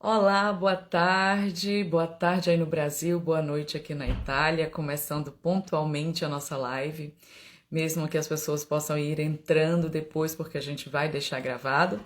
Olá, boa tarde aí no Brasil, boa noite aqui na Itália, começando pontualmente a nossa live, mesmo que as pessoas possam ir entrando depois, porque a gente vai deixar gravado.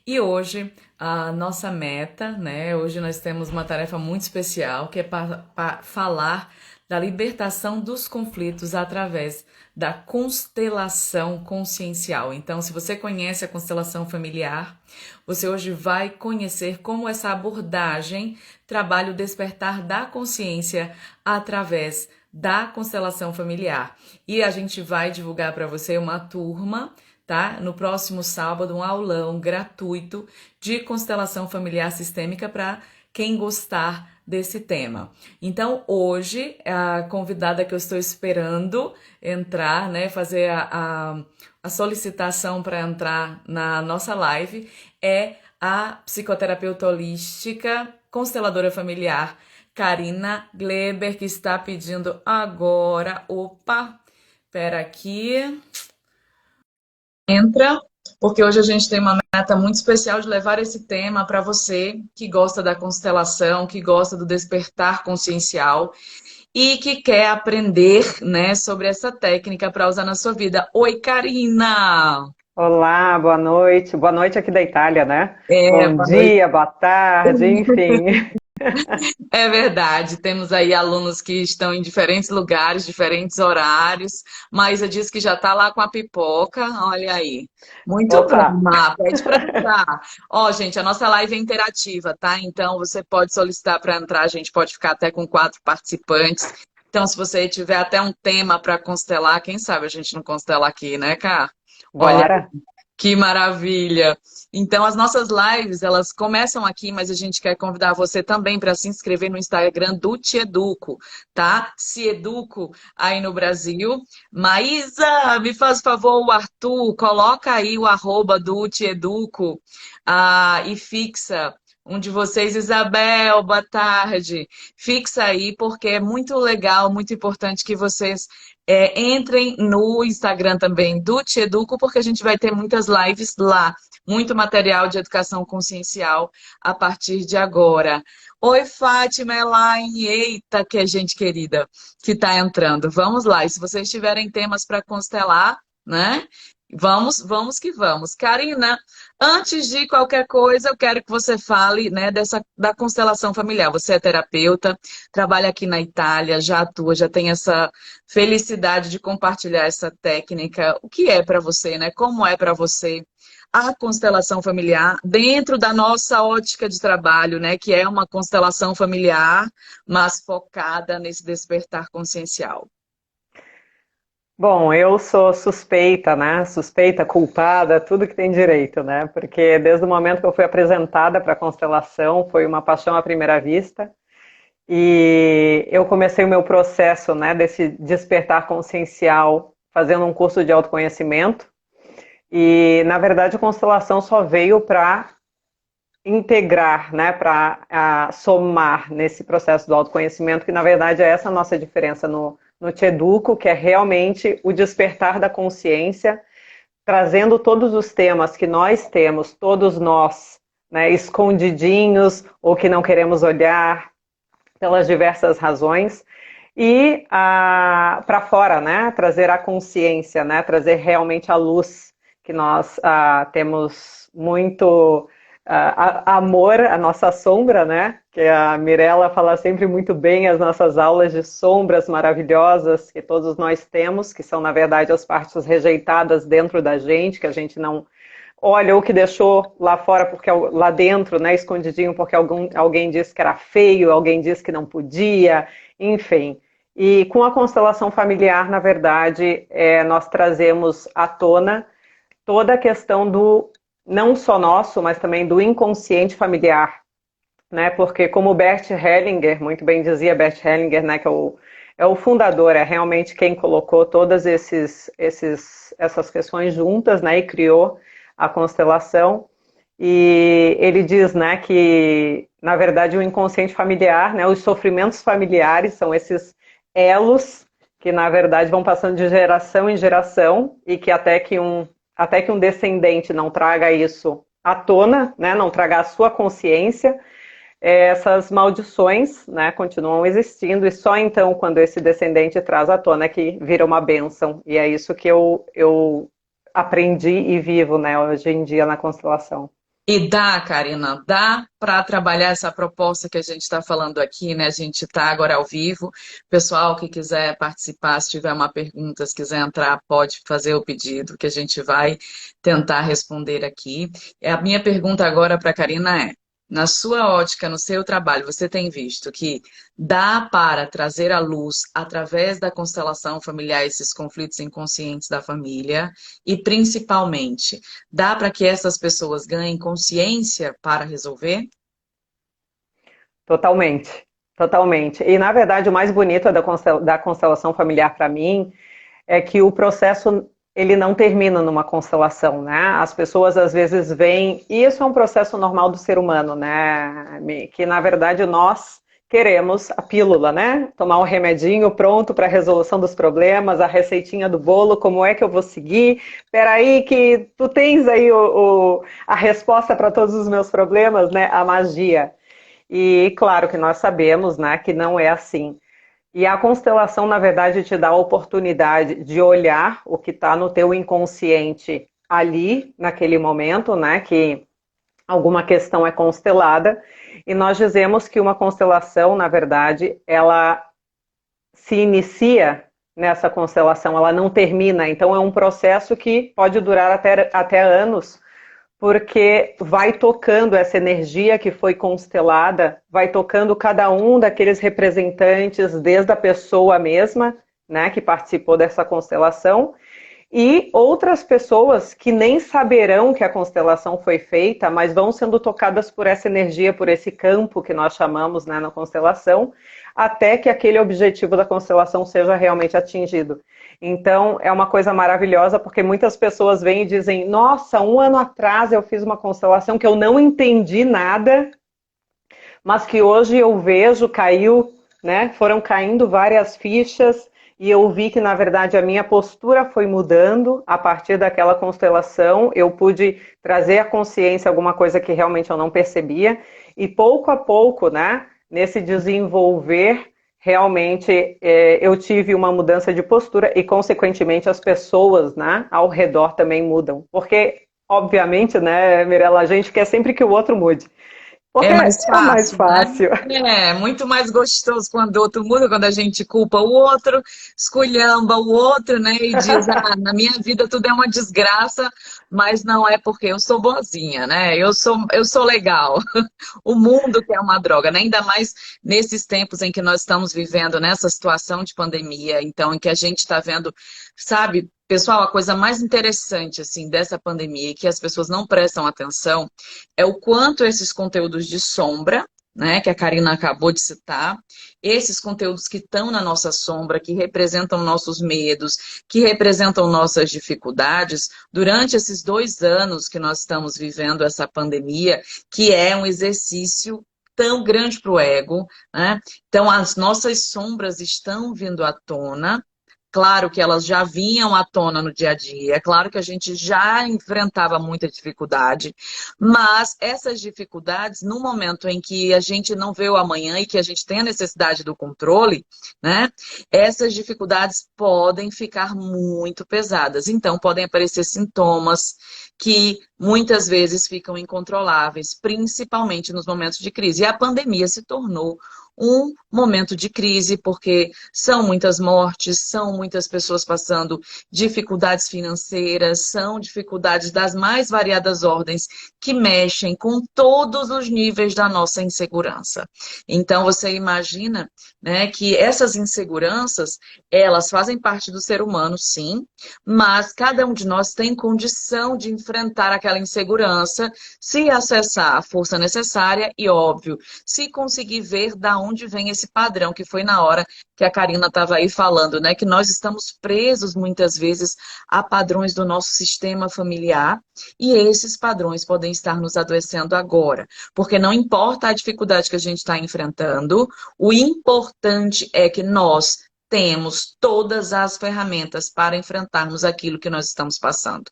E hoje, a nossa meta, né? Hoje nós temos uma tarefa muito especial, que é para falar da libertação dos conflitos através da constelação consciencial. Então, se você conhece a constelação familiar, você hoje vai conhecer como essa abordagem trabalha o despertar da consciência através da constelação familiar. E a gente vai divulgar para você uma turma, tá? No próximo sábado, um aulão gratuito de constelação familiar sistêmica para quem gostar desse tema. Então, hoje, a convidada que eu estou esperando entrar, né, fazer a solicitação para entrar na nossa live é a psicoterapeuta holística, consteladora familiar, Karina Gleber, que está pedindo agora. Opa, espera aqui. Entra, porque hoje a gente tem uma meta muito especial de levar esse tema para você que gosta da constelação, que gosta do despertar consciencial e que quer aprender, né, sobre essa técnica para usar na sua vida. Oi, Karina! Olá, boa noite. Boa noite aqui da Itália, né? É, Bom boa noite. dia, boa tarde, enfim. É verdade, temos aí alunos que estão em diferentes lugares, diferentes horários. Maísa disse que já está lá com a pipoca, olha aí. Muito bom, Opa! Má, pede para entrar. Ó, gente, a nossa live é interativa, tá? Então você pode solicitar para entrar, a gente pode ficar até com 4 participantes. Então, se você tiver até um tema para constelar, quem sabe a gente não constela aqui, né, Cá? Olha, Bora! que maravilha! Então, as nossas lives, elas começam aqui, mas a gente quer convidar você também para se inscrever no Instagram do Te Educo, tá? Se Educo aí no Brasil. Maísa, me faz favor, o Arthur, coloca aí o arroba do Te Educo, e fixa. Um de vocês, Isabel, boa tarde. Fixa aí, porque é muito legal, muito importante que vocês entrem no Instagram também do Te Educo, porque a gente vai ter muitas lives lá, muito material de educação consciencial a partir de agora. Oi, Fátima, Elaine, eita, que é gente querida que está entrando. Vamos lá, e se vocês tiverem temas para constelar, né? Vamos que vamos. Karina, antes de qualquer coisa, eu quero que você fale, né, da constelação familiar. Você é terapeuta, trabalha aqui na Itália, já atua, já tem essa felicidade de compartilhar essa técnica. O que é para você, né? Como é para você a constelação familiar dentro da nossa ótica de trabalho, né? Que é uma constelação familiar, mas focada nesse despertar consciencial. Bom, eu sou suspeita, né? Suspeita, culpada, tudo que tem direito, né? Porque desde o momento que eu fui apresentada para a constelação, foi uma paixão à primeira vista. E eu comecei o meu processo, né, desse despertar consciencial fazendo um curso de autoconhecimento. E, na verdade, a constelação só veio para integrar, né, para somar nesse processo do autoconhecimento, que na verdade é essa a nossa diferença no Te Educo, que é realmente o despertar da consciência, trazendo todos os temas que nós temos, todos nós, né, escondidinhos ou que não queremos olhar pelas diversas razões, e para fora, né, trazer a consciência, né, trazer realmente a luz que nós temos muito amor à nossa sombra, né? Que a Mirella fala sempre muito bem as nossas aulas de sombras maravilhosas que todos nós temos, que são na verdade as partes rejeitadas dentro da gente, que a gente não olha ou que deixou lá fora porque lá dentro, né, escondidinho porque alguém disse que era feio, alguém disse que não podia, enfim. E com a constelação familiar, na verdade, nós trazemos à tona toda a questão do não só nosso, mas também do inconsciente familiar, né? Porque como Bert Hellinger, muito bem dizia Bert Hellinger, né, que é o fundador, é realmente quem colocou todas essas questões juntas, né, e criou a constelação. E ele diz, né, que na verdade o inconsciente familiar, né, os sofrimentos familiares são esses elos que na verdade vão passando de geração em geração e que até que um descendente não traga isso à tona, né, não traga a sua consciência, essas maldições, né, continuam existindo, e só então, quando esse descendente traz à tona, que vira uma bênção. E é isso que eu aprendi e vivo, né, hoje em dia na constelação. E dá, Karina, dá para trabalhar essa proposta que a gente está falando aqui, né? A gente está agora ao vivo. Pessoal que quiser participar, se tiver uma pergunta, se quiser entrar, pode fazer o pedido, que a gente vai tentar responder aqui. A minha pergunta agora para a Karina é: na sua ótica, no seu trabalho, você tem visto que dá para trazer à luz, através da constelação familiar, esses conflitos inconscientes da família? E, principalmente, dá para que essas pessoas ganhem consciência para resolver? Totalmente, totalmente. E, na verdade, o mais bonito da constelação familiar para mim é que o processo ele não termina numa constelação, né? As pessoas às vezes veem, e isso é um processo normal do ser humano, né? Que na verdade nós queremos a pílula, né? Tomar um remedinho pronto para a resolução dos problemas, a receitinha do bolo, como é que eu vou seguir? Peraí que tu tens aí a resposta para todos os meus problemas, né? A magia. E claro que nós sabemos, né, que não é assim. E a constelação, na verdade, te dá a oportunidade de olhar o que está no teu inconsciente ali, naquele momento, né? Que alguma questão é constelada. E nós dizemos que uma constelação, na verdade, ela se inicia nessa constelação, ela não termina. Então é um processo que pode durar até anos, porque vai tocando essa energia que foi constelada, vai tocando cada um daqueles representantes, desde a pessoa mesma, né, que participou dessa constelação, e outras pessoas que nem saberão que a constelação foi feita, mas vão sendo tocadas por essa energia, por esse campo que nós chamamos, né, na constelação, até que aquele objetivo da constelação seja realmente atingido. Então, é uma coisa maravilhosa, porque muitas pessoas vêm e dizem: nossa, 1 ano atrás eu fiz uma constelação que eu não entendi nada, mas que hoje eu vejo, caiu, né? Foram caindo várias fichas, e eu vi que, na verdade, a minha postura foi mudando a partir daquela constelação. Eu pude trazer à consciência alguma coisa que realmente eu não percebia, e pouco a pouco, né, nesse desenvolver, realmente eu tive uma mudança de postura, e, consequentemente, as pessoas, né, ao redor também mudam. Porque, obviamente, né, Mirella, a gente quer sempre que o outro mude. É Porque mais é o mais fácil, né? fácil. É muito mais gostoso quando o outro muda, quando a gente culpa o outro, esculhamba o outro, né? E diz: ah, na minha vida tudo é uma desgraça, mas não é porque eu sou boazinha, né? Eu sou legal. O mundo que é uma droga, né? Ainda mais nesses tempos em que nós estamos vivendo, nessa situação de pandemia, então, em que a gente está vendo, sabe, pessoal, a coisa mais interessante, assim, dessa pandemia, e que as pessoas não prestam atenção, é o quanto esses conteúdos de sombra, né, que a Karina acabou de citar, esses conteúdos que estão na nossa sombra, que representam nossos medos, que representam nossas dificuldades, durante esses 2 anos que nós estamos vivendo essa pandemia, que é um exercício tão grande para o ego, né? Então, as nossas sombras estão vindo à tona. Claro que elas já vinham à tona no dia a dia, é claro que a gente já enfrentava muita dificuldade, mas essas dificuldades, no momento em que a gente não vê o amanhã e que a gente tem a necessidade do controle, né? Essas dificuldades podem ficar muito pesadas. Então, podem aparecer sintomas que muitas vezes ficam incontroláveis, principalmente nos momentos de crise. E a pandemia se tornou um momento de crise, porque são muitas mortes, são muitas pessoas passando dificuldades financeiras, são dificuldades das mais variadas ordens que mexem com todos os níveis da nossa insegurança. Então, você imagina, né, que essas inseguranças, elas fazem parte do ser humano, sim, mas cada um de nós tem condição de enfrentar aquela insegurança se acessar a força necessária e, óbvio, se conseguir ver da onde vem esse padrão, que foi na hora que a Karina estava aí falando, né? Que nós estamos presos muitas vezes a padrões do nosso sistema familiar, e esses padrões podem estar nos adoecendo agora, porque não importa a dificuldade que a gente está enfrentando, o importante é que nós temos todas as ferramentas para enfrentarmos aquilo que nós estamos passando.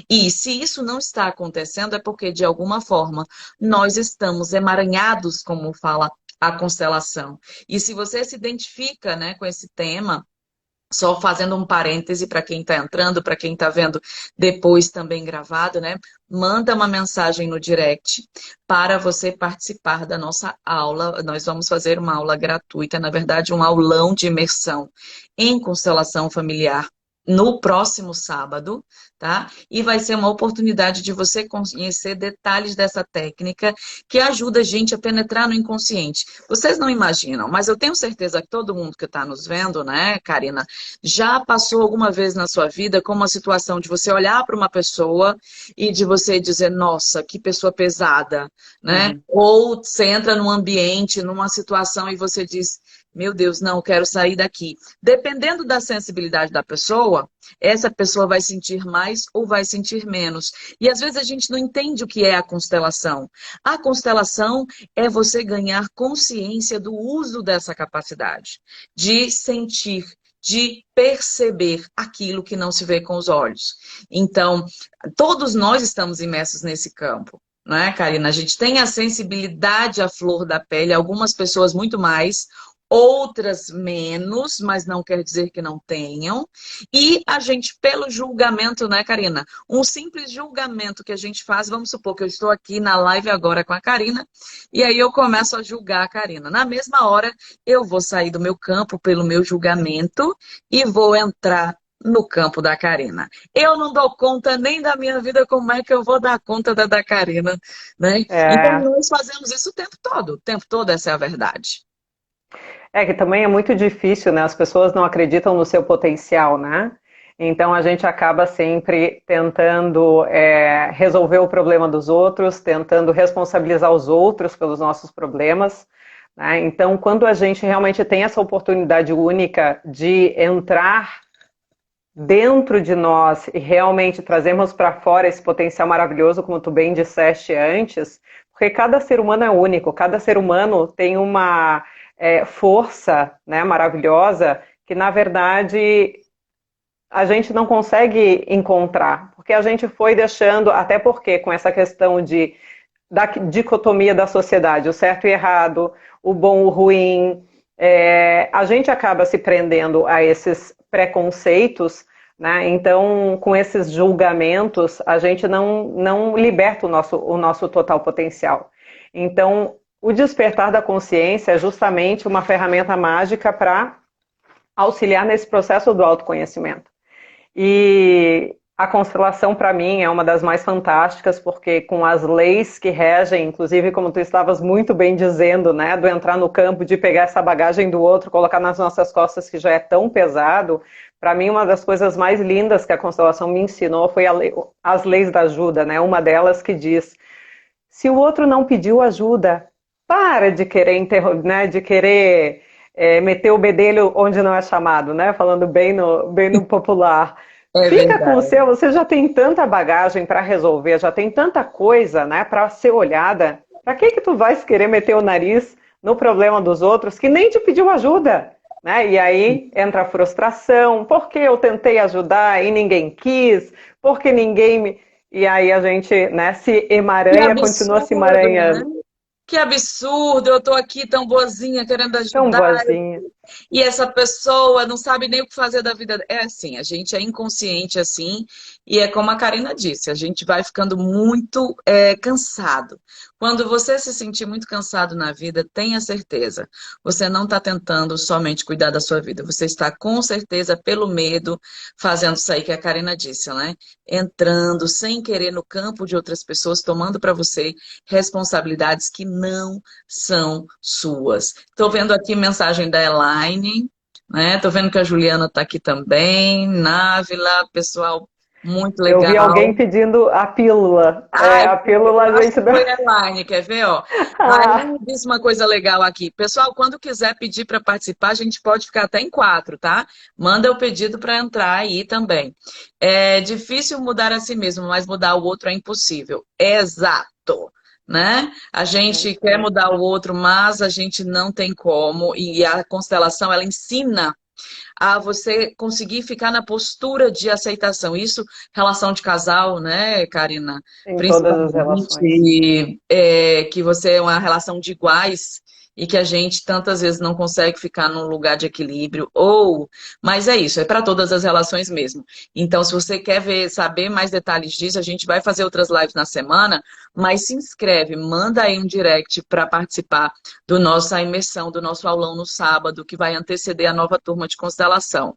E se isso não está acontecendo, é porque, de alguma forma, nós estamos emaranhados, como fala a constelação. E se você se identifica, né, com esse tema, só fazendo um parêntese para quem está entrando, para quem está vendo depois também gravado, né? Manda uma mensagem no direct para você participar da nossa aula. Nós vamos fazer uma aula gratuita, na verdade, um aulão de imersão em constelação familiar no próximo sábado, tá? E vai ser uma oportunidade de você conhecer detalhes dessa técnica que ajuda a gente a penetrar no inconsciente. Vocês não imaginam, mas eu tenho certeza que todo mundo que está nos vendo, né, Karina, já passou alguma vez na sua vida com uma situação de você olhar para uma pessoa e de você dizer, nossa, que pessoa pesada, né? Ou você entra num ambiente, numa situação e você diz, meu Deus, não, eu quero sair daqui. Dependendo da sensibilidade da pessoa, essa pessoa vai sentir mais ou vai sentir menos. E às vezes a gente não entende o que é a constelação. A constelação é você ganhar consciência do uso dessa capacidade de sentir, de perceber aquilo que não se vê com os olhos. Então, todos nós estamos imersos nesse campo. Não é, Karina? A gente tem a sensibilidade à flor da pele, algumas pessoas muito mais, outras menos, mas não quer dizer que não tenham. E a gente, pelo julgamento, né, Karina? Um simples julgamento que a gente faz, vamos supor que eu estou aqui na live agora com a Karina, e aí eu começo a julgar a Karina. Na mesma hora, eu vou sair do meu campo pelo meu julgamento e vou entrar no campo da Karina. Eu não dou conta nem da minha vida, como é que eu vou dar conta da Karina, né? Então, nós fazemos isso o tempo todo, essa é a verdade. É que também é muito difícil, né? As pessoas não acreditam no seu potencial, né? Então a gente acaba sempre tentando resolver o problema dos outros, tentando responsabilizar os outros pelos nossos problemas, né? Então, quando a gente realmente tem essa oportunidade única de entrar dentro de nós e realmente trazermos para fora esse potencial maravilhoso, como tu bem disseste antes, porque cada ser humano é único, cada ser humano tem uma força, né, maravilhosa que, na verdade, a gente não consegue encontrar, porque a gente foi deixando, até porque com essa questão da dicotomia da sociedade, o certo e errado, o bom e o ruim, a gente acaba se prendendo a esses preconceitos, né? Então, com esses julgamentos, a gente não liberta o nosso total potencial. Então, o despertar da consciência é justamente uma ferramenta mágica para auxiliar nesse processo do autoconhecimento. E a constelação, para mim, é uma das mais fantásticas, porque com as leis que regem, inclusive, como tu estavas muito bem dizendo, né, do entrar no campo, de pegar essa bagagem do outro, colocar nas nossas costas, que já é tão pesado, para mim, uma das coisas mais lindas que a constelação me ensinou foi as leis da ajuda, né? Uma delas que diz, se o outro não pediu ajuda, para de querer, né, de querer meter o bedelho onde não é chamado, né? Falando bem no popular. Fica com o seu, você já tem tanta bagagem para resolver, já tem tanta coisa, né, para ser olhada. Para que tu vais querer meter o nariz no problema dos outros que nem te pediu ajuda? Né? E aí entra a frustração, porque eu tentei ajudar e ninguém quis, porque ninguém me... E aí a gente, né, se emaranha, continua se emaranhando. Né? Que absurdo, eu tô aqui tão boazinha, querendo ajudar. Tão boazinha. E essa pessoa não sabe nem o que fazer da vida. É assim, a gente é inconsciente assim, e é como a Karina disse, a gente vai ficando muito cansado. Quando você se sentir muito cansado na vida, tenha certeza, você não está tentando somente cuidar da sua vida, você está com certeza pelo medo, fazendo isso aí que a Karina disse, né? Entrando sem querer no campo de outras pessoas, tomando para você responsabilidades que não são suas. Estou vendo aqui mensagem da Elaine, né? Tô vendo que a Juliana tá aqui também, Návila, pessoal, muito legal. Eu vi alguém pedindo a pílula. A pílula a gente foi a Elaine, quer ver, ó? A Elaine disse uma coisa legal aqui. Pessoal, quando quiser pedir para participar, a gente pode ficar até em 4, tá? Manda o pedido para entrar aí também. É difícil mudar a si mesmo, mas mudar o outro é impossível. Exato. Né? A gente quer mudar o outro, mas a gente não tem como. E a constelação, ela ensina a você conseguir ficar na postura de aceitação. Isso, relação de casal, né, Karina? Em todas as relações. Principalmente, que você é uma relação de iguais e que a gente tantas vezes não consegue ficar num lugar de equilíbrio, mas é isso, é para todas as relações mesmo. Então, se você quer ver, saber mais detalhes disso, a gente vai fazer outras lives na semana, mas se inscreve, manda aí um direct para participar do nossa imersão, do nosso aulão no sábado, que vai anteceder a nova turma de constelação.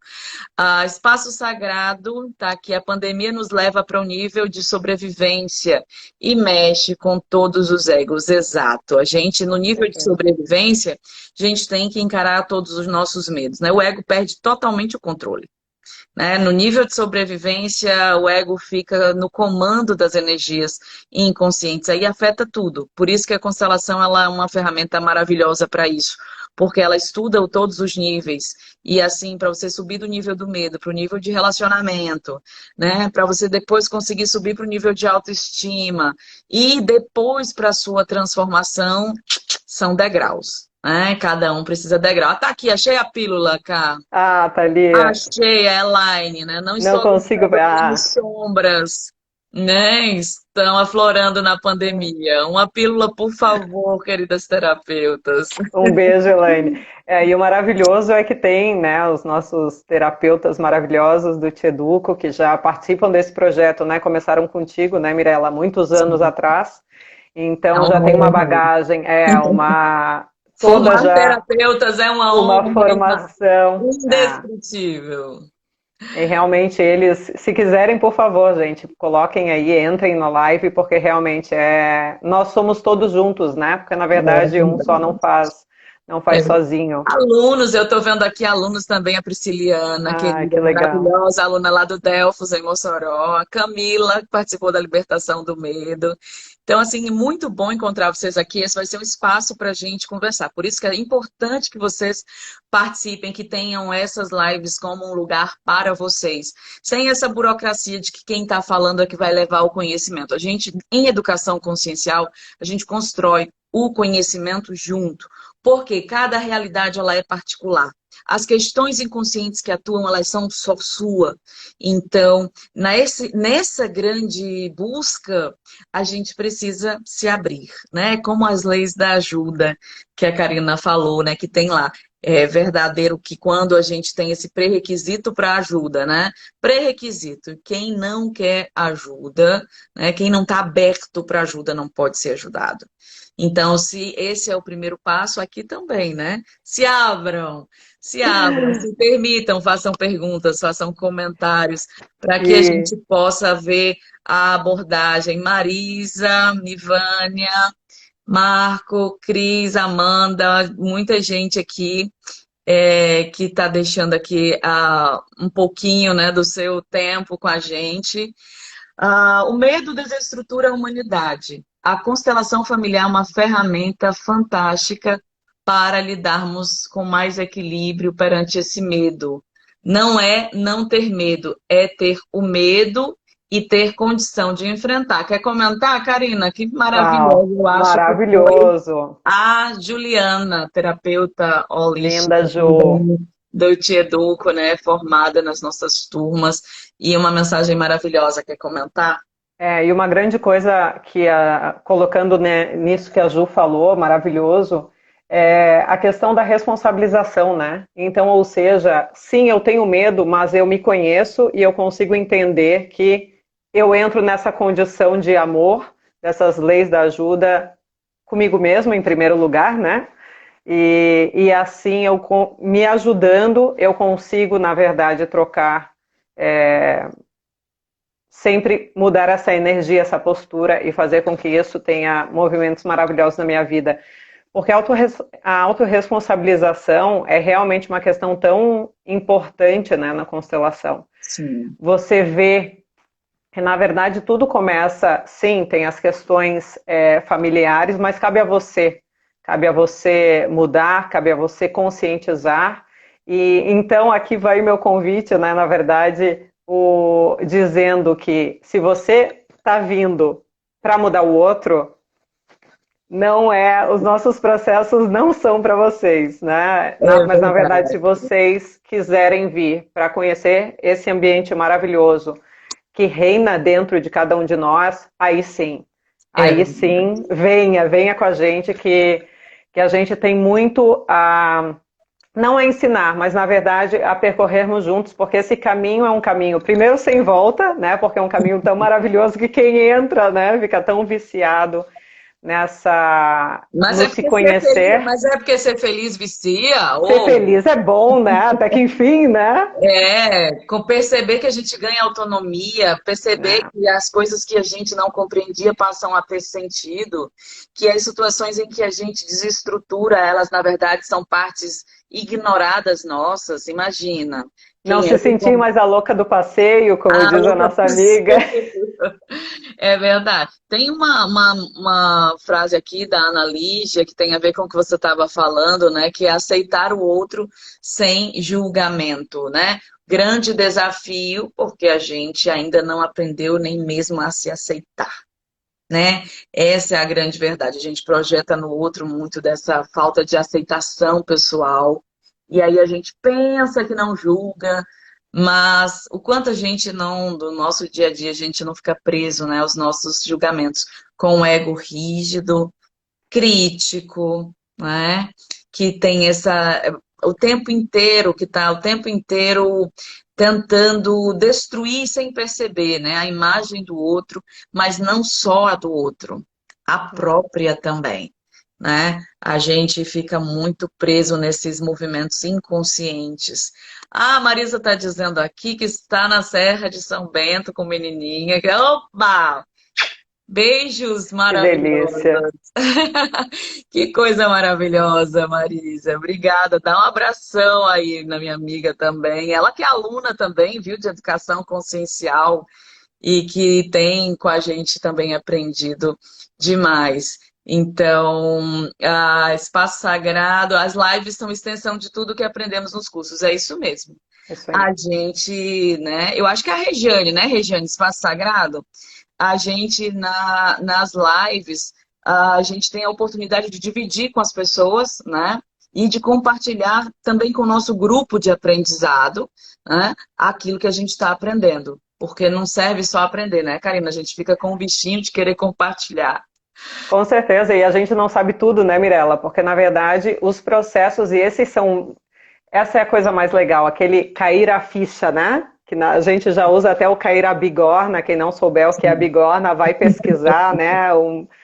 Espaço Sagrado, tá? Que a pandemia nos leva para um nível de sobrevivência e mexe com todos os egos, exato. A gente, no nível de Perfeito. sobrevivência, a gente tem que encarar todos os nossos medos, né? O ego perde totalmente o controle. Né? No nível de sobrevivência, o ego fica no comando das energias inconscientes, aí afeta tudo. Por isso que a constelação ela é uma ferramenta maravilhosa para isso, porque ela estuda todos os níveis. E assim, para você subir do nível do medo para o nível de relacionamento, né? Para você depois conseguir subir para o nível de autoestima e depois para a sua transformação, são degraus. Né? Cada um precisa degrau. Ah, tá aqui, achei a pílula, cá. Ah, Thalia, Achei a Elaine, né? Não não estou consigo ver. aguentando Ah, minhas sombras, né? Estão aflorando na pandemia. Uma pílula, por favor, queridas terapeutas. um beijo, Elaine. E o maravilhoso é que tem, né, os nossos terapeutas maravilhosos do Te Educo, que já participam desse projeto, né? Começaram contigo, né, Mirella, há muitos anos atrás. É Então uma já tem uma honra. bagagem, uma toda Formar já terapeutas é uma uma honra formação. indescritível. E realmente eles, se quiserem, por favor, gente, coloquem aí, entrem na live, porque realmente nós somos todos juntos, né? Porque na verdade um só não É faz sozinho. alunos, eu estou vendo aqui alunos também, a Prisciliana, Ah, querida, que legal. maravilhosa, aluna lá do Delfos, em Mossoró, a Camila, que participou da Libertação do Medo. Então, assim, muito bom encontrar vocês aqui. Esse vai ser um espaço para a gente conversar. Por isso que é importante que vocês participem, que tenham essas lives como um lugar para vocês. Sem essa burocracia de que quem está falando é que vai levar o conhecimento. A gente, em educação consciencial, a gente constrói o conhecimento junto. Porque cada realidade ela é particular. As questões inconscientes que atuam, elas são só sua. Então, nessa grande busca, a gente precisa se abrir, né? Como as leis da ajuda que a Karina falou, né? Que tem lá. É verdadeiro que quando a gente tem esse pré-requisito para ajuda, né? Pré-requisito, quem não quer ajuda, né? Quem não está aberto para ajuda não pode ser ajudado. Então, se esse é o primeiro passo, aqui também, né? Se abram, se permitam, façam perguntas, façam comentários, para que a E, gente possa ver a abordagem. Marisa, Nivânia, Marco, Cris, Amanda, muita gente aqui que está deixando aqui um pouquinho, né, do seu tempo com a gente. O medo desestrutura a humanidade. A constelação familiar é uma ferramenta fantástica para lidarmos com mais equilíbrio perante esse medo. Não é não ter medo, é ter o medo e ter condição de enfrentar. Quer comentar, Karina? Que maravilhoso, eu acho que foi maravilhoso. a Juliana, terapeuta Linda, holística Ju. também do Te Educo, né, formada nas nossas turmas, e uma mensagem maravilhosa. Quer comentar? E uma grande coisa que, colocando né, nisso que a Ju falou, maravilhoso, é a questão da responsabilização, né? Então, ou seja, sim, eu tenho medo, mas eu me conheço e eu consigo entender que eu entro nessa condição de amor, dessas leis da ajuda comigo mesmo, em primeiro lugar, né? E assim, me ajudando, eu consigo, na verdade, trocar. é, Sempre mudar essa energia, essa postura e fazer com que isso tenha movimentos maravilhosos na minha vida. Porque a autorresponsabilização é realmente uma questão tão importante, né, na constelação. Sim. Você vê que, na verdade, tudo começa, sim, tem as questões familiares, mas cabe a você. Cabe a você mudar, cabe a você conscientizar. E então aqui vai o meu convite, né, na verdade, dizendo que se você está vindo para mudar o outro, não é, os nossos processos não são para vocês, né? É Mas na verdade, verdade. se vocês quiserem vir para conhecer esse ambiente maravilhoso que reina dentro de cada um de nós, É aí verdade. sim, venha com a gente que a gente tem muito a não a ensinar, mas na verdade a percorrermos juntos, porque esse caminho é um caminho, primeiro sem volta, né? Porque é um caminho tão maravilhoso que quem entra, né, fica tão viciado nessa no se conhecer. Mas é porque ser feliz vicia, Ser ou feliz é bom, né? Até que enfim, né? com perceber que a gente ganha autonomia, perceber É. que as coisas que a gente não compreendia passam a ter sentido, que as situações em que a gente desestrutura elas, na verdade, são partes ignoradas nossas. Imagina, Não quem é se que sentir mais a louca do passeio, como diz a louca nossa amiga. é verdade. Tem uma frase aqui da Ana Lígia que tem a ver com o que você estava falando, né? Que é aceitar o outro sem julgamento, né? Grande desafio, porque a gente ainda não aprendeu nem mesmo a se aceitar, né? Essa é a grande verdade. A gente projeta no outro muito dessa falta de aceitação pessoal, e aí a gente pensa que não julga, mas o quanto a gente não, do nosso dia a dia, a gente não fica preso, né, aos nossos julgamentos, com o ego rígido, crítico, né? Que tem o tempo inteiro, que está o tempo inteiro tentando destruir sem perceber, né? A imagem do outro, mas não só a do outro, a própria também, né? A gente fica muito preso nesses movimentos inconscientes. Ah, a Marisa está dizendo aqui que está na Serra de São Bento com menininha. Opa! Beijos Que maravilhosos. delícia. Que coisa maravilhosa, Marisa. Obrigada. Dá um abração aí na minha amiga também. Ela que é aluna também, viu, de educação consciencial e que tem com a gente também aprendido demais. Então, Espaço Sagrado, as lives são extensão de tudo que aprendemos nos cursos. É isso mesmo. Isso aí. A gente, né? Eu acho que é a Regiane, né, Regiane, Espaço Sagrado? A gente nas lives, a gente tem a oportunidade de dividir com as pessoas, né? E de compartilhar também com o nosso grupo de aprendizado, né? Aquilo que a gente está aprendendo. Porque não serve só aprender, né, Karina? A gente fica com o bichinho de querer compartilhar. Com certeza, e a gente não sabe tudo, né, Mirella? Porque na verdade os processos, e esses são. Essa é a coisa mais legal, aquele cair a ficha, né? A gente já usa até o cair a bigorna, quem não souber o que é a bigorna, vai pesquisar, né?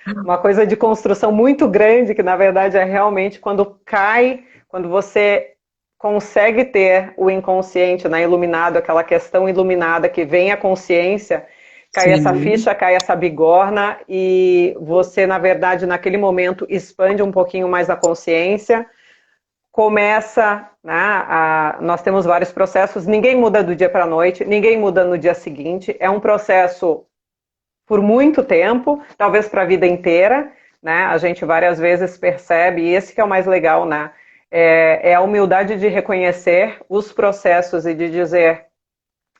Uma coisa de construção muito grande, que na verdade é realmente quando cai, quando você consegue ter o inconsciente, né, iluminado, aquela questão iluminada que vem a consciência, cai essa Sim, ficha, cai essa bigorna e você, na verdade, naquele momento expande um pouquinho mais a consciência, começa, né, nós temos vários processos, ninguém muda do dia para a noite, ninguém muda no dia seguinte, é um processo por muito tempo, talvez para a vida inteira, né, a gente várias vezes percebe, e esse que é o mais legal, né, é a humildade de reconhecer os processos e de dizer,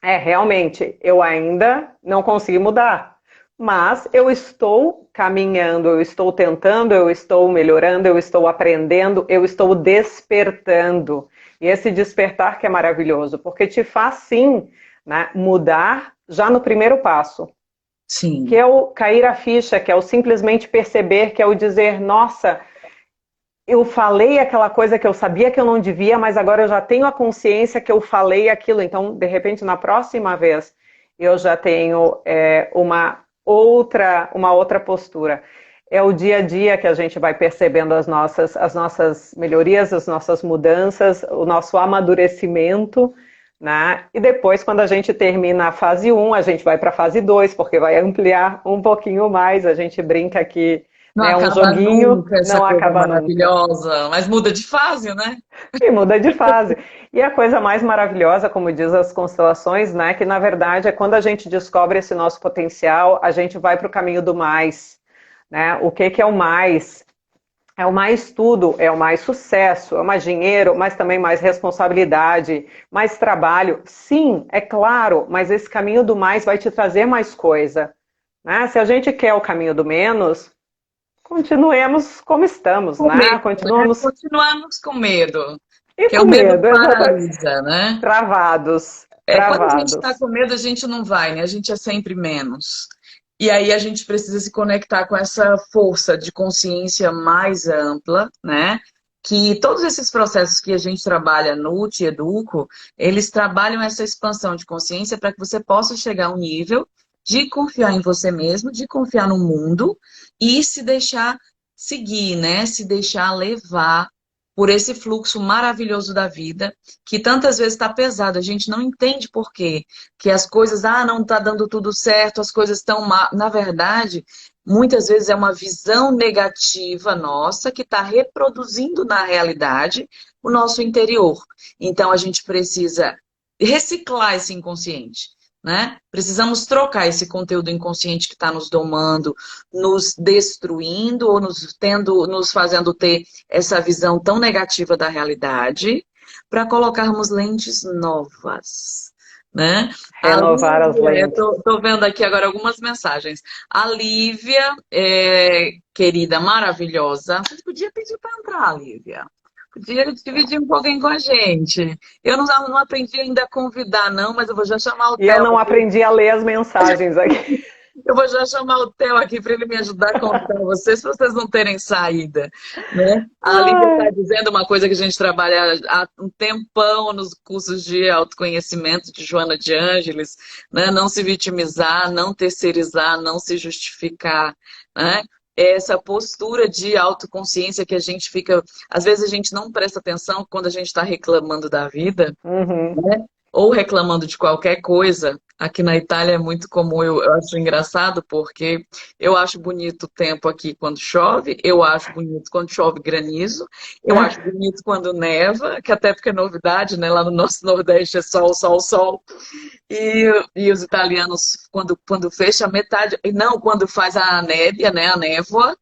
realmente, eu ainda não consegui mudar, mas eu estou caminhando, eu estou tentando, eu estou melhorando, eu estou aprendendo, eu estou despertando. E esse despertar que é maravilhoso, porque te faz sim, né, mudar já no primeiro passo, que sim. é o cair a ficha, que é o simplesmente perceber, que é o dizer, nossa, eu falei aquela coisa que eu sabia que eu não devia, mas agora eu já tenho a consciência que eu falei aquilo. Então, de repente, na próxima vez, eu já tenho uma outra postura. É o dia a dia que a gente vai percebendo as nossas melhorias, as nossas mudanças, o nosso amadurecimento, né? E depois, quando a gente termina a fase um, a gente vai para a fase 2, porque vai ampliar um pouquinho mais. A gente brinca aqui, Não né? Um acaba joguinho nunca essa não coisa acaba nunca. maravilhosa, mas muda de fase, né? E muda de fase. E a coisa mais maravilhosa, como diz as constelações, né, que na verdade é quando a gente descobre esse nosso potencial, a gente vai para o caminho do mais, né? O que que é o mais? É o mais tudo, é o mais sucesso, é o mais dinheiro, mas também mais responsabilidade, mais trabalho. Sim, é claro, mas esse caminho do mais vai te trazer mais coisa, né? Se a gente quer o caminho do menos, continuemos como estamos, Com né? medo, né? Continuamos Continuamos com medo, e que com o medo medo, exatamente. paralisa, né? Travados, Quando a gente está travados. com medo, a gente não vai, né? A gente é sempre menos. E aí a gente precisa se conectar com essa força de consciência mais ampla, né? Que todos esses processos que a gente trabalha no Te Educo, eles trabalham essa expansão de consciência para que você possa chegar a um nível de confiar em você mesmo, de confiar no mundo e se deixar seguir, né? Se deixar levar por esse fluxo maravilhoso da vida que tantas vezes está pesado, a gente não entende por quê. Que as coisas, não está dando tudo certo, as coisas estão mal. Na verdade, muitas vezes é uma visão negativa nossa que está reproduzindo na realidade o nosso interior. Então a gente precisa reciclar esse inconsciente. Né? Precisamos trocar esse conteúdo inconsciente que está nos domando, nos destruindo ou nos fazendo ter essa visão tão negativa da realidade, para colocarmos lentes novas, né? A Renovar as Lívia, eu lentes. tô vendo aqui agora algumas mensagens. A Lívia, querida, maravilhosa, você podia pedir para entrar, Lívia. Podia dividir um pouquinho com a gente. Eu não aprendi ainda a convidar, não, mas eu vou já chamar o E eu Theo não aqui. aprendi a ler as mensagens aqui. Eu vou já chamar o Theo aqui para ele me ajudar a contar vocês, para vocês não terem saída, né? A Lívia está Ai, dizendo uma coisa que a gente trabalha há um tempão nos cursos de autoconhecimento de Joana de Ângeles, né? Não se vitimizar, não terceirizar, não se justificar, né? Essa postura de autoconsciência que a gente fica, às vezes a gente não presta atenção quando a gente está reclamando da vida, uhum. né? Ou reclamando de qualquer coisa. Aqui na Itália é muito comum, eu acho engraçado, porque eu acho bonito o tempo aqui quando chove, eu acho bonito quando chove granizo, eu acho bonito quando neva, que até porque é novidade, né? Lá no nosso Nordeste é sol, sol, sol. E os italianos, quando fecha metade, não, quando faz a nébia, né? A névoa.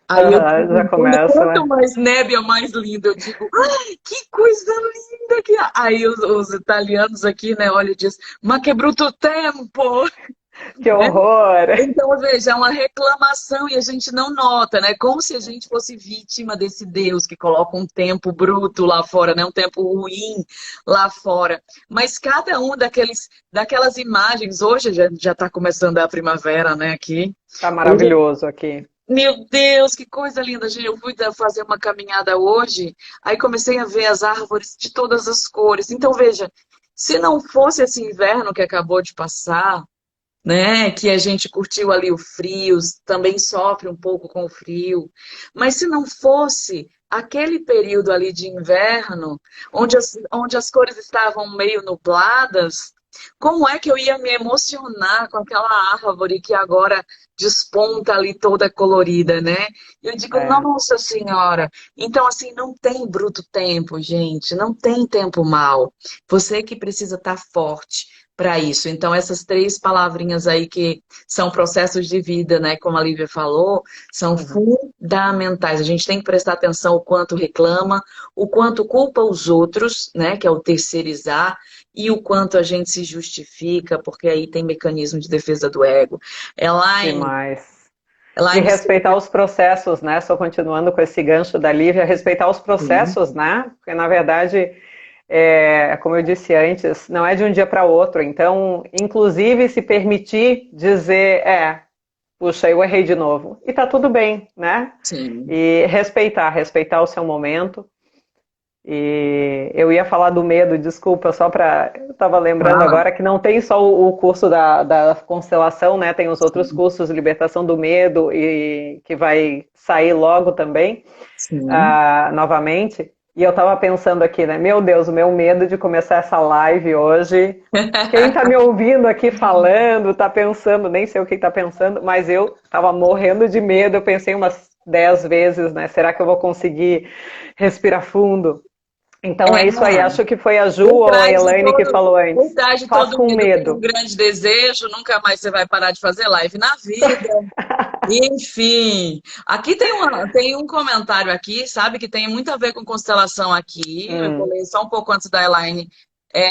Aí eu Aham, já digo, começa, quanto né? mais nébia, mais lindo. Eu digo, ai, que coisa linda que é. Aí os italianos aqui, né, olham e dizem, ma che brutto tempo, Que né? horror! Então, veja, é uma reclamação e a gente não nota, né? Como se a gente fosse vítima desse Deus que coloca um tempo bruto lá fora, né? Um tempo ruim lá fora. Mas cada um daquelas imagens, hoje já está começando a primavera, né? Aqui. Tá maravilhoso aqui. Meu Deus, que coisa linda, gente. Eu fui fazer uma caminhada hoje, aí comecei a ver as árvores de todas as cores. Então, veja, se não fosse esse inverno que acabou de passar, né, que a gente curtiu ali o frio, também sofre um pouco com o frio, mas se não fosse aquele período ali de inverno, onde as cores estavam meio nubladas, como é que eu ia me emocionar com aquela árvore que agora desponta ali toda colorida, né? Eu digo, É. nossa senhora. Então, assim, não tem bruto tempo, gente, não tem tempo mal. Você que precisa estar forte para isso. Então, essas três palavrinhas aí que são processos de vida, né? Como a Lívia falou, são Uhum. fundamentais. A gente tem que prestar atenção o quanto reclama, o quanto culpa os outros, né? Que é o terceirizar, e o quanto a gente se justifica, porque aí tem mecanismo de defesa do ego. Elaine, Demais. E Elaine, respeitar os processos, né? Só continuando com esse gancho da Lívia, respeitar os sim, processos, né? Porque, na verdade, como eu disse antes, não é de um dia para outro. Então, inclusive, se permitir dizer, puxa, eu errei de novo. E tá tudo bem, né? sim. E respeitar o seu momento. E eu ia falar do medo, desculpa, só para. Eu estava lembrando Fala. agora que não tem só o curso da constelação, né? Tem os outros Sim, cursos, Libertação do Medo, e que vai sair logo também, sim. novamente. E eu estava pensando aqui, né? Meu Deus, o meu medo de começar essa live hoje. Quem está me ouvindo aqui falando, está pensando, nem sei o que está pensando, mas eu estava morrendo de medo. Eu pensei umas 10 vezes, né? Será que eu vou conseguir respirar fundo? Então é isso aí, É. acho que foi a Ju Por ou a trás de Elaine que todo, falou antes. por trás de Faz todo com medo tem um medo. grande desejo, nunca mais você vai parar de fazer live na vida. Enfim, aqui tem um comentário aqui, sabe, que tem muito a ver com constelação aqui. Eu vou Hum, ler só um pouco antes da Elaine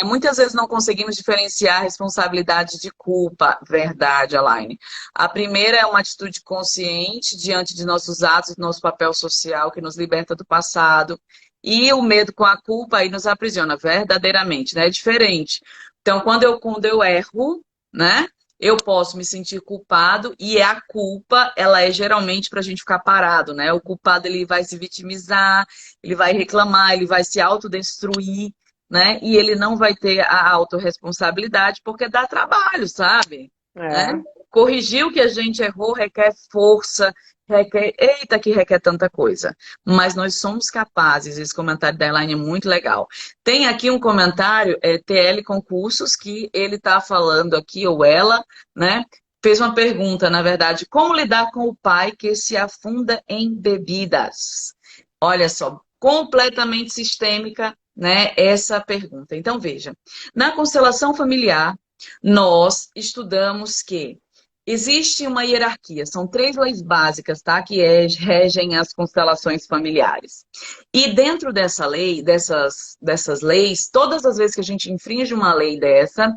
Muitas vezes não conseguimos diferenciar a responsabilidade de culpa. Verdade, Alaine. A primeira é uma atitude consciente diante de nossos atos, do nosso papel social, que nos liberta do passado. E o medo com a culpa aí nos aprisiona, verdadeiramente, né? É diferente. Então, quando eu erro, né? Eu posso me sentir culpado e a culpa, ela é geralmente para a gente ficar parado, né? O culpado, ele vai se vitimizar, ele vai reclamar, ele vai se autodestruir, né? E ele não vai ter a autorresponsabilidade porque dá trabalho, sabe? Né? É. Corrigir o que a gente errou requer força, requer... Eita, que requer tanta coisa. Mas nós somos capazes, esse comentário da Elaine é muito legal. Tem aqui um comentário, TL Concursos, que ele está falando aqui, ou ela, né? Fez uma pergunta, na verdade, como lidar com o pai que se afunda em bebidas? Olha só, completamente sistêmica, né, essa pergunta. Então, veja, na constelação familiar, nós estudamos que existe uma hierarquia, são 3 leis básicas, tá, que regem as constelações familiares. E dentro dessa lei, dessas leis, todas as vezes que a gente infringe uma lei dessa,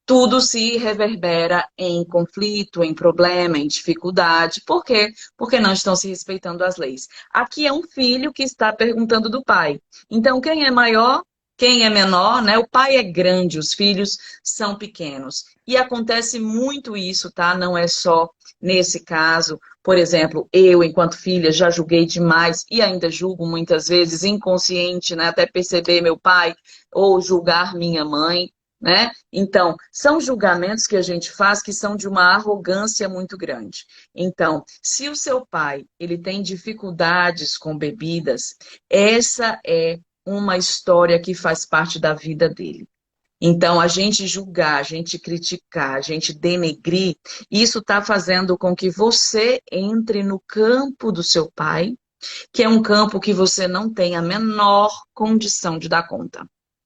tudo se reverbera em conflito, em problema, em dificuldade. Por quê? Porque não estão se respeitando as leis. Aqui é um filho que está perguntando do pai. Então, quem é maior, quem é menor, né? O pai é grande, os filhos são pequenos. E acontece muito isso, tá? Não é só nesse caso. Por exemplo, eu, enquanto filha, já julguei demais e ainda julgo muitas vezes inconsciente, né? Até perceber meu pai ou julgar minha mãe, né? Então, são julgamentos que a gente faz que são de uma arrogância muito grande. Então, se o seu pai, ele tem dificuldades com bebidas, essa é uma história que faz parte da vida dele. Então, a gente julgar, a gente criticar, a gente denegrir, isso está fazendo com que você entre no campo do seu pai, que é um campo que você não tem a menor condição de dar conta.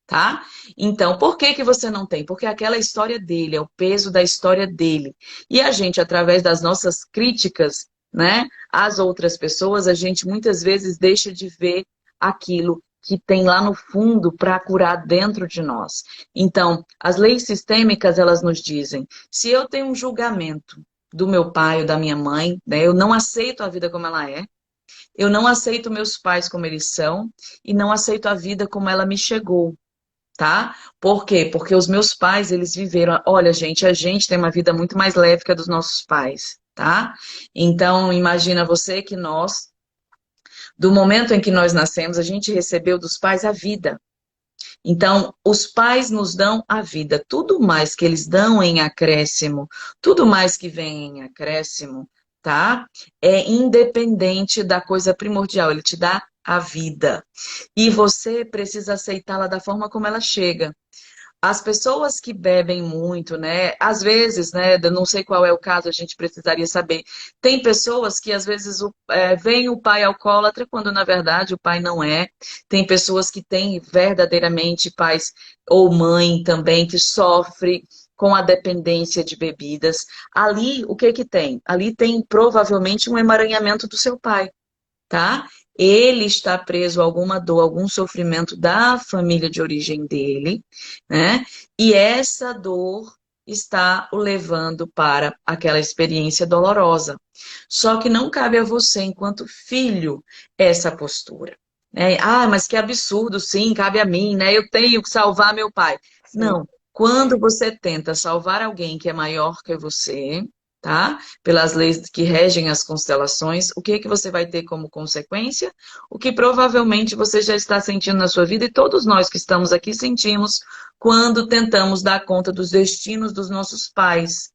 Tá? Então, por que que você não tem? Porque aquela história dele, é o peso da história dele. E a gente, através das nossas críticas, né, às outras pessoas, a gente muitas vezes deixa de ver aquilo que tem lá no fundo para curar dentro de nós. Então, as leis sistêmicas, elas nos dizem, se eu tenho um julgamento do meu pai ou da minha mãe, né, eu não aceito a vida como ela é, eu não aceito meus pais como eles são e não aceito a vida como ela me chegou. Tá? Por quê? Porque os meus pais, eles viveram. Olha, gente, a gente tem uma vida muito mais leve que a dos nossos pais, tá? Então, imagina você que nós, do momento em que nós nascemos, a gente recebeu dos pais a vida. Então, os pais nos dão a vida. Tudo mais que eles dão em acréscimo, tudo mais que vem em acréscimo, tá? É independente da coisa primordial. Ele te dá a vida. E você precisa aceitá-la da forma como ela chega. As pessoas que bebem muito, né? Às vezes, né? Eu não sei qual é o caso, a gente precisaria saber. Tem pessoas que às vezes vem o pai alcoólatra, quando na verdade o pai não é. Tem pessoas que têm verdadeiramente pais ou mãe também que sofre com a dependência de bebidas. Ali, o que que tem? Ali tem provavelmente um emaranhamento do seu pai, tá? Ele está preso a alguma dor, algum sofrimento da família de origem dele, né? E essa dor está o levando para aquela experiência dolorosa. Só que não cabe a você, enquanto filho, essa postura. Né? Ah, mas que absurdo, sim, cabe a mim, né? Eu tenho que salvar meu pai. Sim. Não. Quando você tenta salvar alguém que é maior que você, tá? Pelas leis que regem as constelações, o que que você vai ter como consequência? O que provavelmente você já está sentindo na sua vida e todos nós que estamos aqui sentimos quando tentamos dar conta dos destinos dos nossos pais.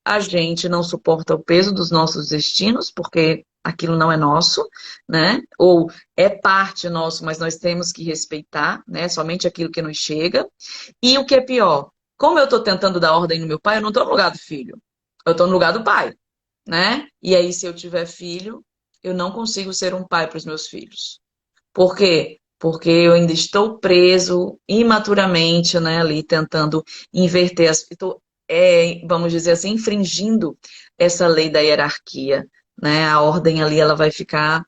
A gente não suporta o peso dos nossos destinos, porque aquilo não é nosso, né? Ou é parte nosso, mas nós temos que respeitar, né? Somente aquilo que nos chega. E o que é pior, como eu estou tentando dar ordem no meu pai, eu não estou no lugar do filho. Eu estou no lugar do pai, né? E aí, se eu tiver filho, eu não consigo ser um pai para os meus filhos. Por quê? Porque eu ainda estou preso imaturamente, né, ali tentando inverter estou, vamos dizer assim, infringindo essa lei da hierarquia, né? A ordem ali ela vai ficar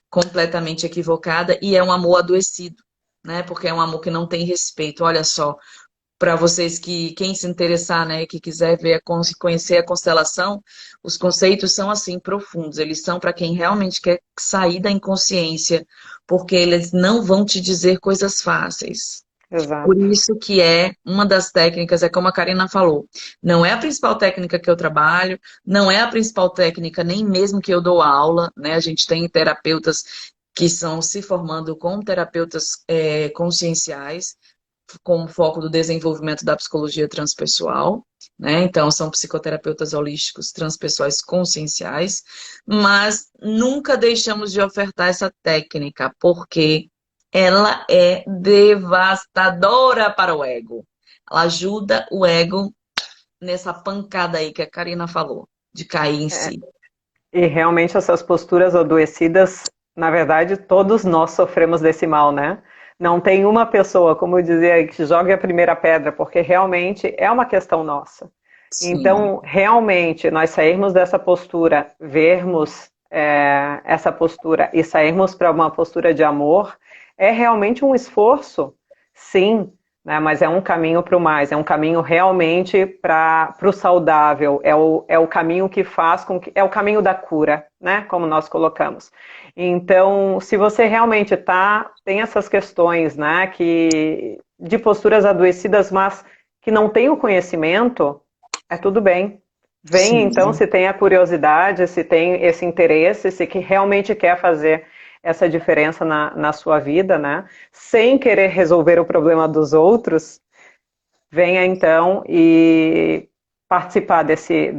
completamente equivocada e é um amor adoecido. né? Porque é um amor que não tem respeito. Olha só, para vocês quem se interessar, né, que quiser ver, conhecer a constelação, os conceitos são assim profundos. Eles são para quem realmente quer sair da inconsciência, porque eles não vão te dizer coisas fáceis. Por Exato. isso que é uma das técnicas, é como a Karina falou, não é a principal técnica que eu trabalho, não é a principal técnica nem mesmo que eu dou aula, né? A gente tem terapeutas que estão se formando como terapeutas conscienciais, com o foco do desenvolvimento da psicologia transpessoal, né? Então, são psicoterapeutas holísticos transpessoais conscienciais, mas nunca deixamos de ofertar essa técnica, porque ela é devastadora para o ego. Ela ajuda o ego nessa pancada aí que a Karina falou, de cair em É, si. e realmente essas posturas adoecidas, na verdade, todos nós sofremos desse mal, né? Não tem uma pessoa, como eu dizia, que jogue a primeira pedra, porque realmente é uma questão nossa. Sim, Então, realmente, nós sairmos dessa postura, vermos essa postura e sairmos para uma postura de amor, é realmente um esforço, sim, né? Mas é um caminho para o mais, é um caminho realmente para o saudável, é o caminho que faz com que. É o caminho da cura, né? Como nós colocamos. Então, se você realmente tem essas questões, né, de posturas adoecidas, mas que não tem o conhecimento, é tudo bem. Venha então, sim. se tem a curiosidade, se tem esse interesse, se que realmente quer fazer essa diferença na sua vida, né? Sem querer resolver o problema dos outros, venha então e participar desse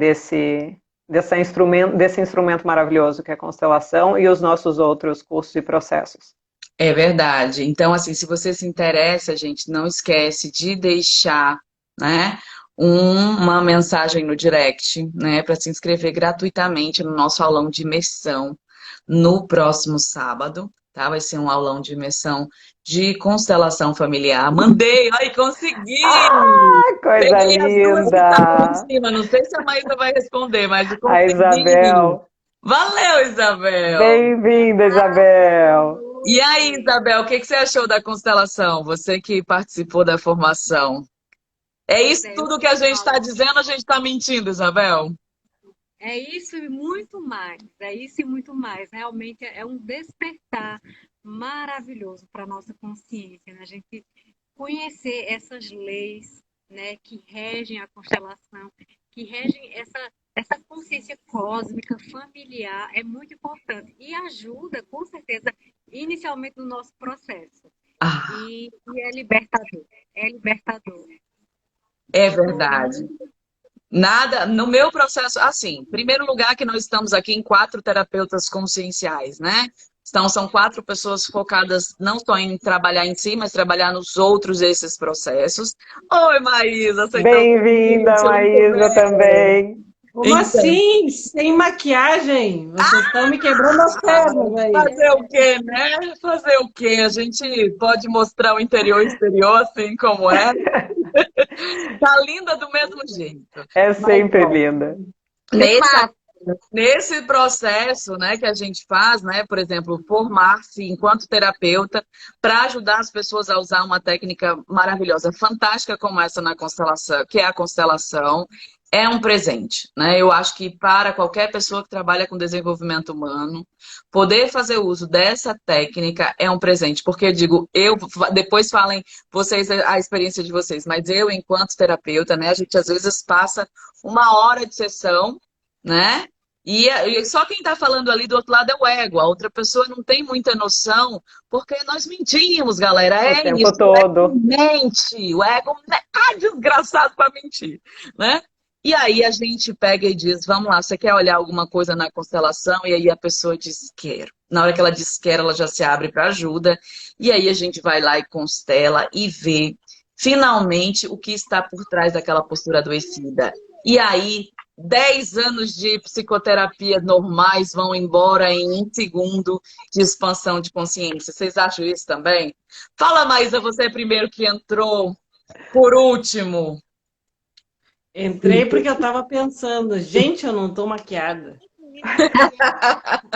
instrumento maravilhoso que é a constelação e os nossos outros cursos e processos. É verdade. Então, assim, se você se interessa, gente, não esquece de deixar, né, uma mensagem no direct, né, para se inscrever gratuitamente no nosso aulão de imersão no próximo sábado, tá? Vai ser um aulão de imersão de constelação familiar. Mandei, ai, consegui! Ah, coisa Peguei as duas que estavam em linda! cima. Não sei se a Maísa vai responder, mas eu A consegui. Isabel. Valeu, Isabel! Bem-vinda, Isabel! E aí, Isabel, o que que você achou da constelação? Você que participou da formação. É Pois isso é, eu tudo que a fiz gente está aula. dizendo, a gente está mentindo, Isabel? É isso e muito mais. É isso e muito mais. Realmente é um despertar maravilhoso para a nossa consciência, né? A gente conhecer essas leis, né, que regem a constelação, que regem essa consciência cósmica, familiar, é muito importante e ajuda, com certeza, inicialmente no nosso processo. Ah, E é libertador. É libertador. é Eu estou verdade. muito. Nada, no meu processo, assim, em primeiro lugar que nós estamos aqui em quatro terapeutas conscienciais, né? Então, são quatro pessoas focadas não só em trabalhar em si, mas trabalhar nos outros esses processos. Oi, Maísa, aceitando o Bem-vinda, convite, muito Maísa, bem. também. Como Então, assim? Sem maquiagem? Vocês estão me quebrando as pernas aí. fazer o quê, né? Fazer o quê? A gente pode mostrar o interior e o exterior assim como é. Tá linda do mesmo jeito. É Mas, sempre ó, linda. Sem nesse, máscara. nesse processo, né, que a gente faz, né, por exemplo, formar-se enquanto terapeuta para ajudar as pessoas a usar uma técnica maravilhosa, fantástica como essa na constelação, que é a constelação, é um presente, né? Eu acho que para qualquer pessoa que trabalha com desenvolvimento humano, poder fazer uso dessa técnica é um presente, porque eu digo, eu depois falem vocês a experiência de vocês, mas eu enquanto terapeuta, né, a gente às vezes passa uma hora de sessão, né? E só quem está falando ali do outro lado é o ego. A outra pessoa não tem muita noção, porque nós mentimos, galera. O É tempo isso. O ego todo. mente. O ego é desgraçado para mentir, né? E aí a gente pega e diz, vamos lá, você quer olhar alguma coisa na constelação? E aí a pessoa diz, quero. Na hora que ela diz quero, ela já se abre para ajuda. E aí a gente vai lá e constela e vê finalmente o que está por trás daquela postura adoecida. E aí 10 anos de psicoterapia normais vão embora em um segundo de expansão de consciência. Vocês acham isso também? Fala, Maísa, você primeiro que entrou, por último. Entrei porque eu tava pensando, gente, eu não tô maquiada.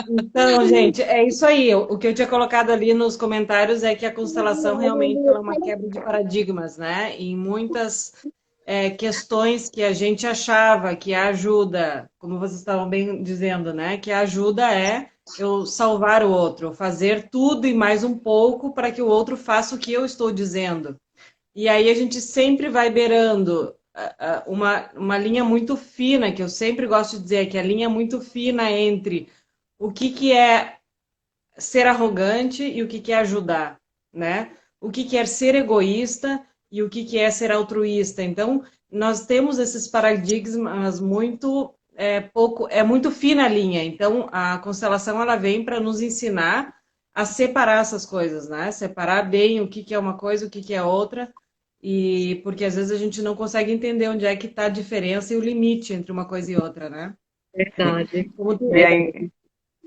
Então, gente, é isso aí. O que eu tinha colocado ali nos comentários é que a constelação realmente ela é uma quebra de paradigmas, né? Em muitas questões que a gente achava que a ajuda, como vocês estavam bem dizendo, né? Que a ajuda é eu salvar o outro, fazer tudo e mais um pouco para que o outro faça o que eu estou dizendo. E aí a gente sempre vai beirando uma linha muito fina, que eu sempre gosto de dizer, que a linha muito fina entre o que é ser arrogante e o que é ajudar, né? O que é ser egoísta e o que é ser altruísta. Então, nós temos esses paradigmas muito é muito fina a linha. Então, a constelação ela vem para nos ensinar a separar essas coisas, né? Separar bem o que é uma coisa, o que é outra. E porque às vezes a gente não consegue entender onde é que está a diferença e o limite entre uma coisa e outra, né? Verdade. Como tu... E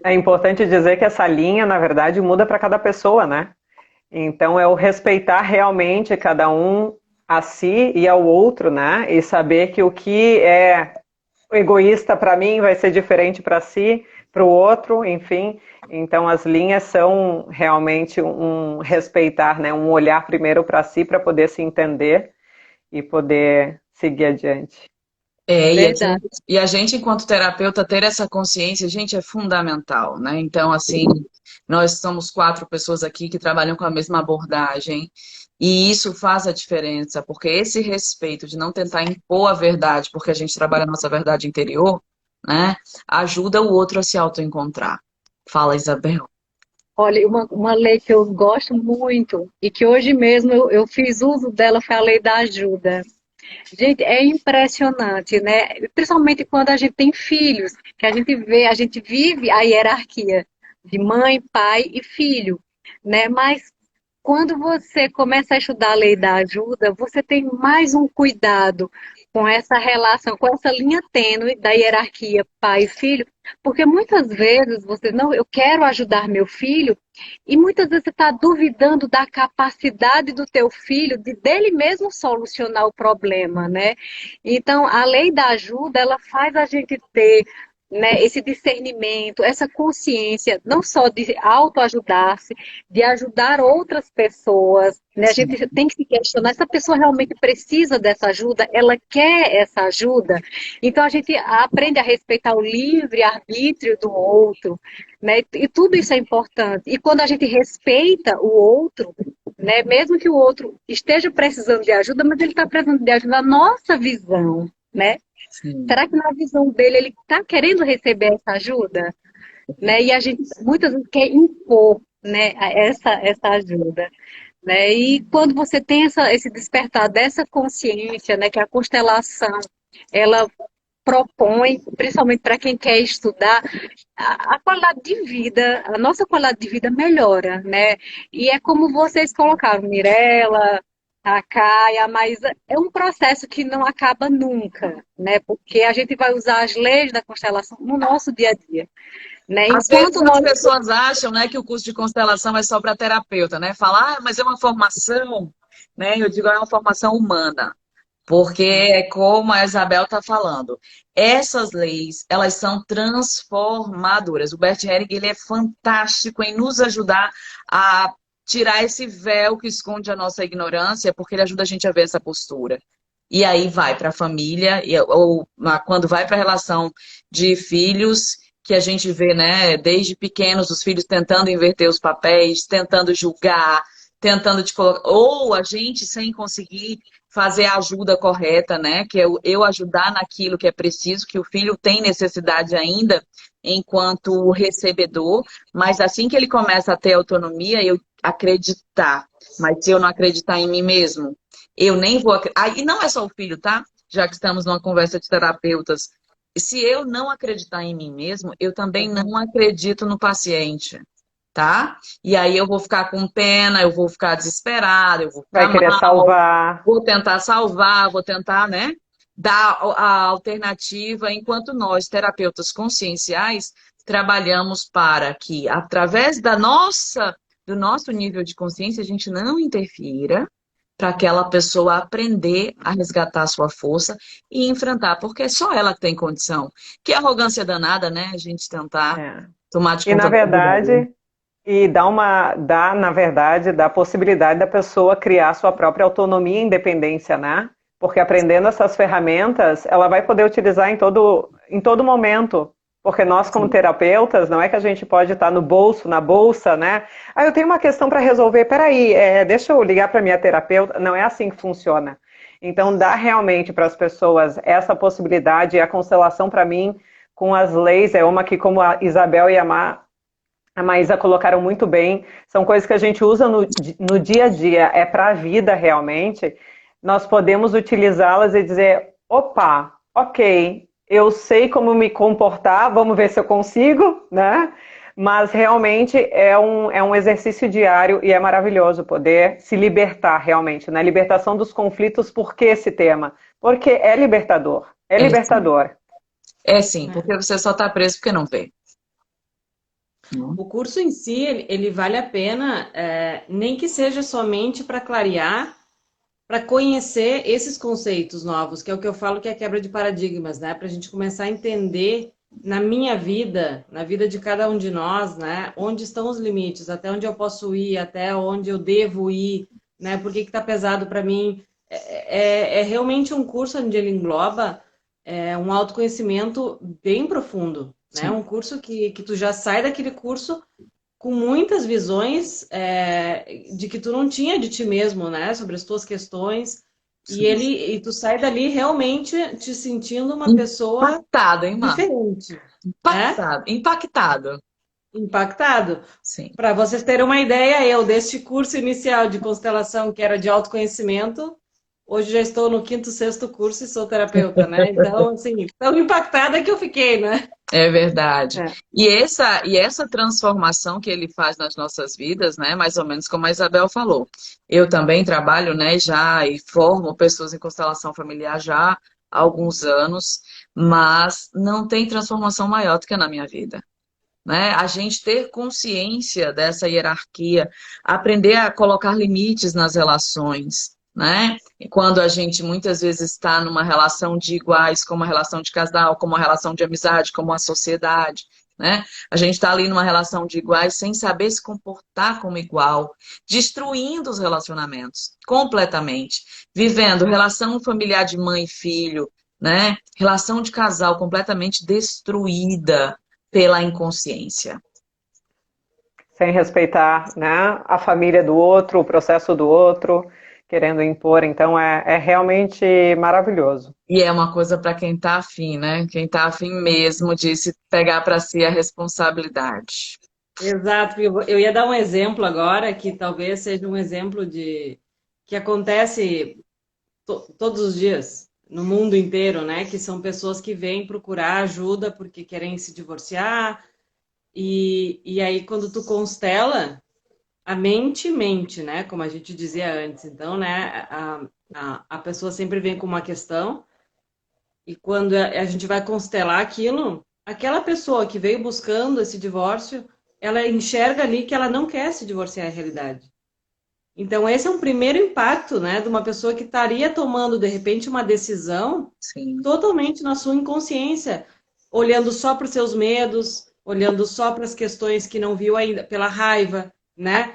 é importante dizer que essa linha, na verdade, muda para cada pessoa, né? Então, é o respeitar realmente cada um a si e ao outro, né? E saber que o que é egoísta para mim vai ser diferente para si, para o outro, enfim. Então, as linhas são realmente um respeitar, né? Um olhar primeiro para si para poder se entender e poder seguir adiante. Verdade. E a gente, enquanto terapeuta, ter essa consciência, gente, é fundamental, né? Então, assim, nós somos 4 pessoas aqui que trabalham com a mesma abordagem, e isso faz a diferença, porque esse respeito de não tentar impor a verdade, porque a gente trabalha a nossa verdade interior, né? Ajuda o outro a se autoencontrar. Fala, Isabel. Olha, uma lei que eu gosto muito e que hoje mesmo eu fiz uso dela foi a lei da ajuda. Gente, é impressionante, né? Principalmente quando a gente tem filhos, que a gente vê, a gente vive a hierarquia de mãe, pai e filho, né? Mas quando você começa a estudar a lei da ajuda, você tem mais um cuidado com essa relação, com essa linha tênue da hierarquia pai e filho, porque muitas vezes você, não, eu quero ajudar meu filho, e muitas vezes você está duvidando da capacidade do teu filho de dele mesmo solucionar o problema, né? Então, a lei da ajuda, ela faz a gente ter, né, esse discernimento, essa consciência, não só de autoajudar-se, de ajudar outras pessoas, né? A gente tem que se questionar, essa pessoa realmente precisa dessa ajuda, ela quer essa ajuda, então a gente aprende a respeitar o livre-arbítrio do outro, né? E tudo isso é importante. E quando a gente respeita o outro, né, mesmo que o outro esteja precisando de ajuda, mas ele está precisando de ajuda na nossa visão, né? Sim. Será que na visão dele ele está querendo receber essa ajuda? Né? E a gente muitas vezes quer impor, né, essa ajuda. Né? E quando você tem esse despertar dessa consciência, né, que a constelação ela propõe, principalmente para quem quer estudar, a qualidade de vida, a nossa qualidade de vida melhora, né? E é como vocês colocaram, Mirella, a Caia, mas é um processo que não acaba nunca, né? Porque a gente vai usar as leis da constelação no nosso dia a dia, né? Às vezes Enquanto as nós pessoas acham, né, que o curso de constelação é só para terapeuta, né? Falar, ah, mas é uma formação, né? Eu digo, é uma formação humana. Porque é como a Isabel está falando, essas leis, elas são transformadoras. O Bert Helling, ele é fantástico em nos ajudar a tirar esse véu que esconde a nossa ignorância, porque ele ajuda a gente a ver essa postura. E aí vai para a família, ou quando vai para a relação de filhos, que a gente vê, né, desde pequenos, os filhos tentando inverter os papéis, tentando julgar, tentando te colocar, ou a gente sem conseguir fazer a ajuda correta, né? Que é eu ajudar naquilo que é preciso, que o filho tem necessidade ainda enquanto recebedor, mas assim que ele começa a ter autonomia, eu acreditar. Mas se eu não acreditar em mim mesmo, eu nem vou acreditar. Ah, e não é só o filho, tá? Já que estamos numa conversa de terapeutas. Se eu não acreditar em mim mesmo, eu também não acredito no paciente, tá? E aí eu vou ficar com pena, eu vou ficar desesperada, eu vou ficar Vai querer mal, salvar. vou tentar salvar, vou tentar, né, dar a alternativa, enquanto nós, terapeutas conscienciais, trabalhamos para que, através do nosso nível de consciência, a gente não interfira, para aquela pessoa aprender a resgatar a sua força e enfrentar, porque é só ela que tem condição. Que arrogância danada, né? A gente tentar É. tomar de E na conta da vida ali. verdade, na verdade, dá a possibilidade da pessoa criar sua própria autonomia e independência, né? Porque aprendendo essas ferramentas, ela vai poder utilizar em todo momento. Porque nós, como Sim. terapeutas, não é que a gente pode estar no bolso, na bolsa, né? Ah, eu tenho uma questão para resolver, peraí, deixa eu ligar para minha terapeuta. Não é assim que funciona. Então, dá realmente para as pessoas essa possibilidade, e a constelação, para mim, com as leis, é uma que, como a Isabel e a Maísa colocaram muito bem, são coisas que a gente usa no dia a dia, é para a vida realmente. Nós podemos utilizá-las e dizer: opa, ok, eu sei como me comportar, vamos ver se eu consigo, né? Mas realmente é um exercício diário e é maravilhoso poder se libertar realmente, né? Libertação dos conflitos, por que esse tema? Porque é libertador, é É sim. libertador. É sim, Né? porque você só está preso porque não vê. Né? O curso em si, ele vale a pena, nem que seja somente para clarear, para conhecer esses conceitos novos, que é o que eu falo que é a quebra de paradigmas, né? Para a gente começar a entender na minha vida, na vida de cada um de nós, né? Onde estão os limites, até onde eu posso ir, até onde eu devo ir, né? Por que está pesado para mim? É realmente um curso onde ele engloba um autoconhecimento bem profundo, né? Sim, Um curso que tu já sai daquele curso com muitas visões de que tu não tinha de ti mesmo, né? Sobre as tuas questões. sim. E tu sai dali realmente te sentindo uma pessoa Impactado, hein, Mar? diferente, né? Impactado, impactado. Impactado. Sim. Para vocês terem uma ideia, eu deste curso inicial de constelação, que era de autoconhecimento, hoje já estou no quinto, sexto curso e sou terapeuta, né? Então, assim, tão impactada que eu fiquei, né? É verdade. É. E essa transformação que ele faz nas nossas vidas, né? Mais ou menos como a Isabel falou. Eu também trabalho, né, já e formo pessoas em constelação familiar já há alguns anos, mas não tem transformação maior do que na minha vida. Né? A gente ter consciência dessa hierarquia, aprender a colocar limites nas relações, né? E quando a gente muitas vezes está numa relação de iguais, como uma relação de casal, como uma relação de amizade, como uma sociedade, né? A gente está ali numa relação de iguais sem saber se comportar como igual, destruindo os relacionamentos completamente, vivendo relação familiar de mãe e filho, né? Relação de casal completamente destruída pela inconsciência. Sem respeitar, né, a família do outro, o processo do outro, querendo impor. Então é realmente maravilhoso. E é uma coisa para quem está afim, né? Quem está afim mesmo de se pegar para si a responsabilidade. Exato. Eu ia dar um exemplo agora, que talvez seja um exemplo de que acontece todos os dias, no mundo inteiro, né? Que são pessoas que vêm procurar ajuda porque querem se divorciar. E aí, quando tu constela, a mente mente, né? Como a gente dizia antes. Então, né? A pessoa sempre vem com uma questão, e quando a gente vai constelar aquilo, aquela pessoa que veio buscando esse divórcio, ela enxerga ali que ela não quer se divorciar, é a realidade. Então, esse é um primeiro impacto, né, de uma pessoa que estaria tomando, de repente, uma decisão Sim, totalmente na sua inconsciência, olhando só para os seus medos, olhando só para as questões que não viu ainda, pela raiva, né,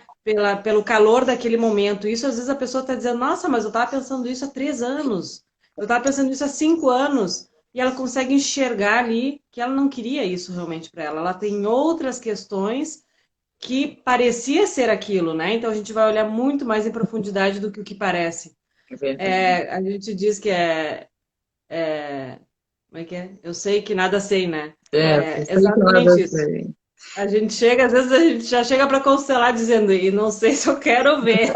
pelo calor daquele momento. Isso, às vezes, a pessoa está dizendo, nossa, mas eu estava pensando isso há 3 anos, eu estava pensando isso há 5 anos, e ela consegue enxergar ali que ela não queria isso realmente para ela. Ela tem outras questões que parecia ser aquilo, né? Então a gente vai olhar muito mais em profundidade do que o que parece. é verdade. A gente diz que como é que é? Eu sei que nada sei, né? Eu É sei que nada exatamente isso. sei. A gente chega, às vezes a gente já chega para constelar dizendo, e não sei se eu quero ver,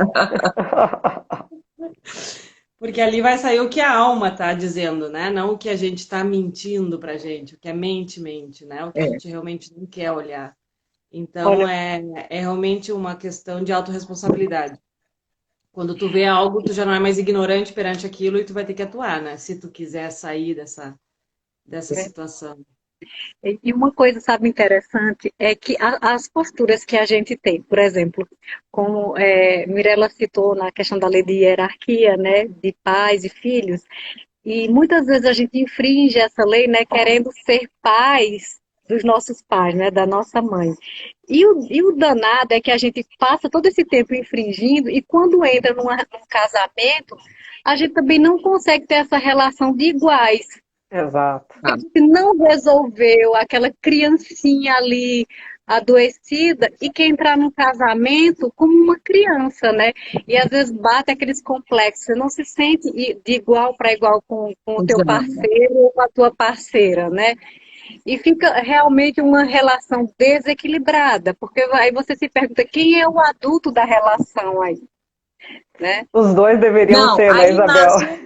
porque ali vai sair o que a alma tá dizendo, né? Não o que a gente está mentindo pra gente, o que a mente mente, né? O que a É, gente realmente não quer olhar. Então, Olha, é realmente uma questão de autorresponsabilidade. Quando tu vê algo, tu já não é mais ignorante perante aquilo e tu vai ter que atuar, né? Se tu quiser sair dessa situação. E uma coisa, sabe, interessante é que as posturas que a gente tem, por exemplo, como Mirella citou na questão da lei de hierarquia, né, de pais e filhos, e muitas vezes a gente infringe essa lei, né, querendo ser pais dos nossos pais, né, da nossa mãe. E o danado é que a gente passa todo esse tempo infringindo e quando entra num casamento, a gente também não consegue ter essa relação de iguais. Exato. Ah, Se não resolveu aquela criancinha ali adoecida e quer entrar num casamento como uma criança, né? E às vezes bate aqueles complexos, você não se sente de igual para igual com o teu exato. parceiro ou com a tua parceira, né? E fica realmente uma relação desequilibrada, porque aí você se pergunta quem é o adulto da relação aí, né? Os dois deveriam Não, ser, né, aí Isabel?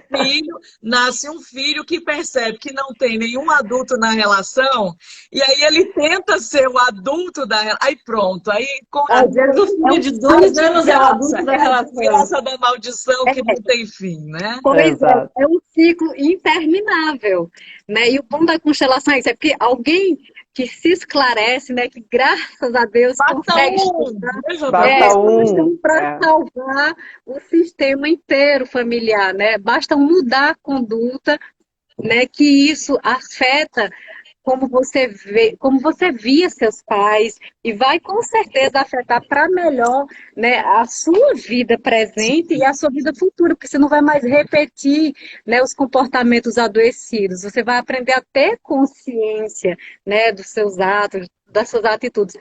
nasce um filho que percebe que não tem nenhum adulto na relação, e aí ele tenta ser o adulto da relação. Aí pronto, aí Às vezes o É filho um de a 2 anos é o desgraça, adulto da é a relação. desgraça da maldição que não tem fim, né? Pois Exato. é um ciclo interminável, né? E o bom da constelação é isso, é porque alguém que se esclarece, né, que graças a Deus Basta consegue um, estudar, veja Basta bem. basta um. um para salvar o sistema inteiro familiar, né? Basta um mudar a conduta, né, que isso afeta como você vê, como você via seus pais e vai com certeza afetar para melhor, né, a sua vida presente e a sua vida futura, porque você não vai mais repetir, né, os comportamentos adoecidos. Você vai aprender a ter consciência, né, dos seus atos, das suas atitudes.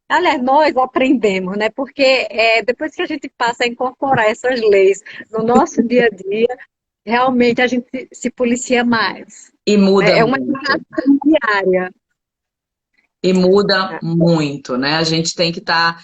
Aliás, nós aprendemos, né? Porque depois que a gente passa a incorporar essas leis no nosso dia a dia, realmente a gente se policia mais. E muda Né? É uma muito. educação diária. E muda muito, né? A gente tem que estar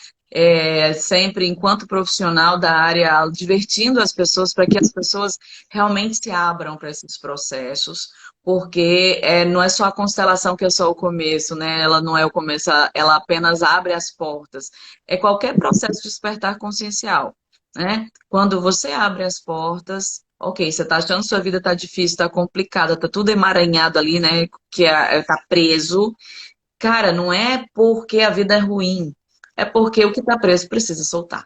sempre, enquanto profissional da área, divertindo as pessoas para que as pessoas realmente se abram para esses processos, porque não é só a constelação que é só o começo, né? Ela não é o começo, ela apenas abre as portas. É qualquer processo de despertar consciencial, né? Quando você abre as portas. Ok, você está achando que sua vida está difícil, está complicada, está tudo emaranhado ali, né? Que está preso. Cara, não é porque a vida é ruim, é porque o que está preso precisa soltar,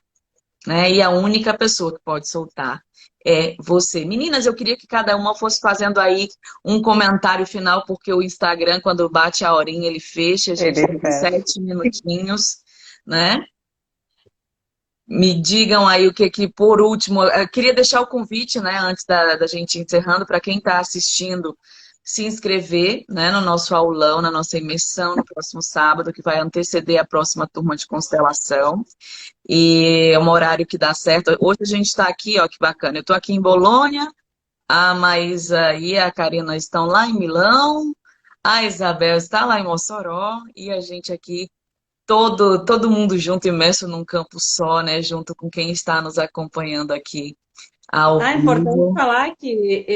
né? E a única pessoa que pode soltar é você. Meninas, eu queria que cada uma fosse fazendo aí um comentário final, porque o Instagram, quando bate a horinha, ele fecha, a gente Ele tem fecha. 7 minutinhos, né? Me digam aí o que por último, eu queria deixar o convite, né, antes da gente encerrando, para quem está assistindo, se inscrever, né, no nosso aulão, na nossa imersão no próximo sábado, que vai anteceder a próxima turma de constelação. E é um horário que dá certo. Hoje a gente está aqui, ó, que bacana. Eu estou aqui em Bolônia, a Maísa e a Karina estão lá em Milão, a Isabel está lá em Mossoró, e a gente aqui todo mundo junto, imerso num campo só, né? Junto com quem está nos acompanhando aqui ao É importante vivo. falar que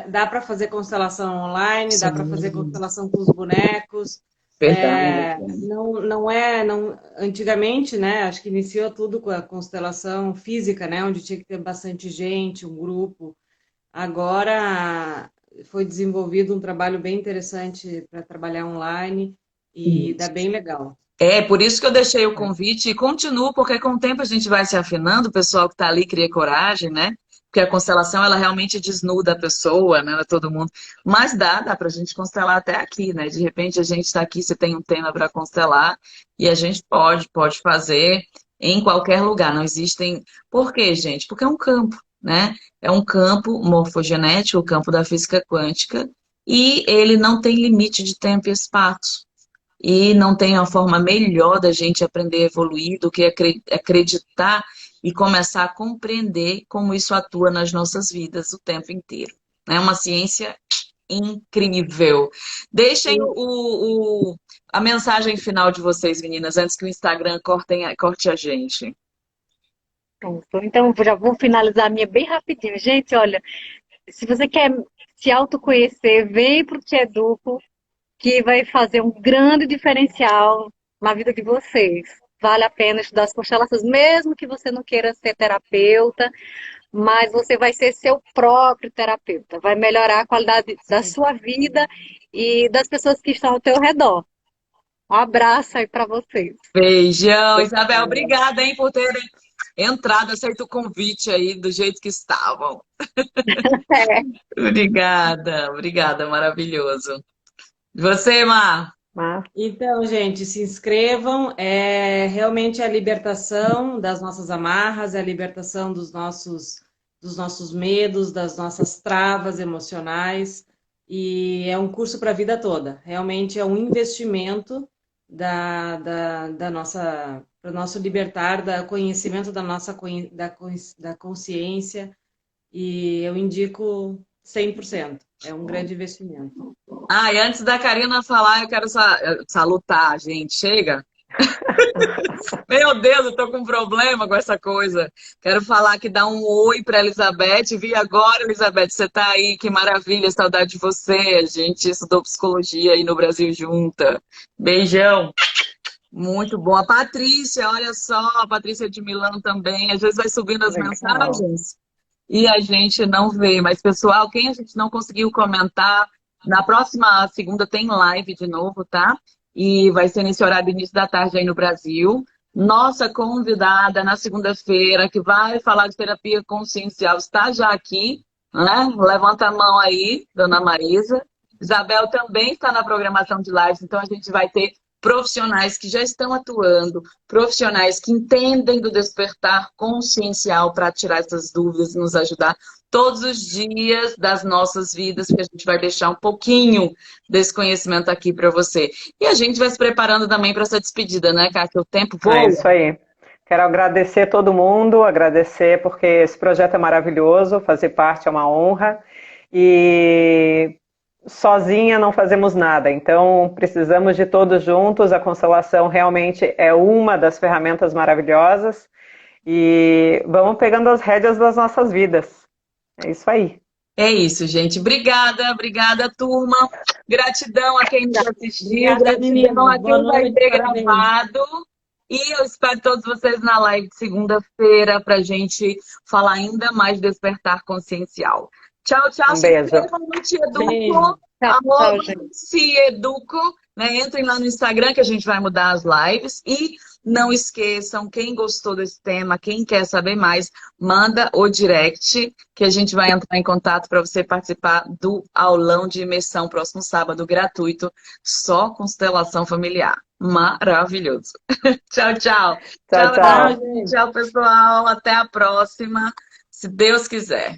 dá para fazer constelação online, dá para fazer Sim, constelação com os bonecos. verdade. Antigamente, né? Acho que iniciou tudo com a constelação física, né? Onde tinha que ter bastante gente, um grupo. Agora foi desenvolvido um trabalho bem interessante para trabalhar online e dá bem legal. É, por isso que eu deixei o convite e continuo, porque com o tempo a gente vai se afinando, o pessoal que está ali cria coragem, né? Porque a constelação, ela realmente desnuda a pessoa, né? Todo mundo. Mas dá para a gente constelar até aqui, né? De repente a gente está aqui, você tem um tema para constelar, e a gente pode fazer em qualquer lugar. Não existem. Por quê, gente? Porque é um campo, né? É um campo morfogenético, o campo da física quântica, e ele não tem limite de tempo e espaço. E não tem uma forma melhor da gente aprender a evoluir do que acreditar e começar a compreender como isso atua nas nossas vidas o tempo inteiro. É uma ciência incrível. Deixem a mensagem final de vocês, meninas, antes que o Instagram corte a gente. Pronto. Então, já vou finalizar a minha bem rapidinho. Gente, olha, se você quer se autoconhecer, vem para o Tieduco, que vai fazer um grande diferencial na vida de vocês. Vale a pena estudar as constelações, mesmo que você não queira ser terapeuta, mas você vai ser seu próprio terapeuta. Vai melhorar a qualidade da sua vida e das pessoas que estão ao teu redor. Um abraço aí para vocês. Beijão, Isabel. Obrigada, hein, por terem entrado, aceito o convite aí do jeito que estavam. É. Obrigada, obrigada, maravilhoso. Você, Mar? Mas, Então, gente, se inscrevam. É realmente a libertação das nossas amarras, é a libertação dos nossos medos, das nossas travas emocionais. E é um curso para a vida toda. Realmente é um investimento da nossa, para o nosso libertar, da conhecimento da nossa da consciência. E eu indico 100%. É um grande investimento. Ah, e antes da Karina falar, eu quero salutar, gente. Chega. Meu Deus, eu tô com um problema com essa coisa. Quero falar que dá um oi para Elizabeth. Vi agora, Elizabeth, você tá aí, que maravilha, saudade de você. A gente estudou psicologia aí no Brasil junta. Beijão. Muito bom. A Patrícia, olha só, a Patrícia de Milão também. Às vezes vai subindo as legal. mensagens e a gente não vê. Mas, pessoal, quem a gente não conseguiu comentar, na próxima segunda tem live de novo, tá? E vai ser nesse horário do início da tarde aí no Brasil. Nossa convidada na segunda-feira, que vai falar de terapia consciencial, está já aqui, né? Levanta a mão aí, dona Marisa. Isabel também está na programação de lives, então a gente vai ter profissionais que já estão atuando, profissionais que entendem do despertar consciencial para tirar essas dúvidas e nos ajudar todos os dias das nossas vidas, porque a gente vai deixar um pouquinho desse conhecimento aqui para você. E a gente vai se preparando também para essa despedida, né, Kátia? O tempo voa. É isso aí. Quero agradecer todo mundo, agradecer porque esse projeto é maravilhoso, fazer parte é uma honra. E sozinha não fazemos nada, então precisamos de todos juntos. A constelação realmente é uma das ferramentas maravilhosas e vamos pegando as rédeas das nossas vidas. É isso aí. É isso, gente. Obrigada, obrigada, turma. Gratidão a quem nos assistiu, Obrigada, gratidão menina. a Boa quem vai noite, ver parabéns. gravado. E eu espero todos vocês na live de segunda-feira para a gente falar ainda mais de despertar consciencial. Tchau, tchau. Um Se beijo. inscrevam no Te Beijo. Educo, Tchau, arroba gente. Se Educo, né? Entrem lá no Instagram que a gente vai mudar as lives. E não esqueçam, quem gostou desse tema, quem quer saber mais, manda o direct que a gente vai entrar em contato para você participar do aulão de imersão próximo sábado, gratuito, só constelação familiar. Maravilhoso. Tchau, tchau. Tchau, Tchau, tchau. Tchau, gente. tchau, pessoal. Até a próxima, se Deus quiser.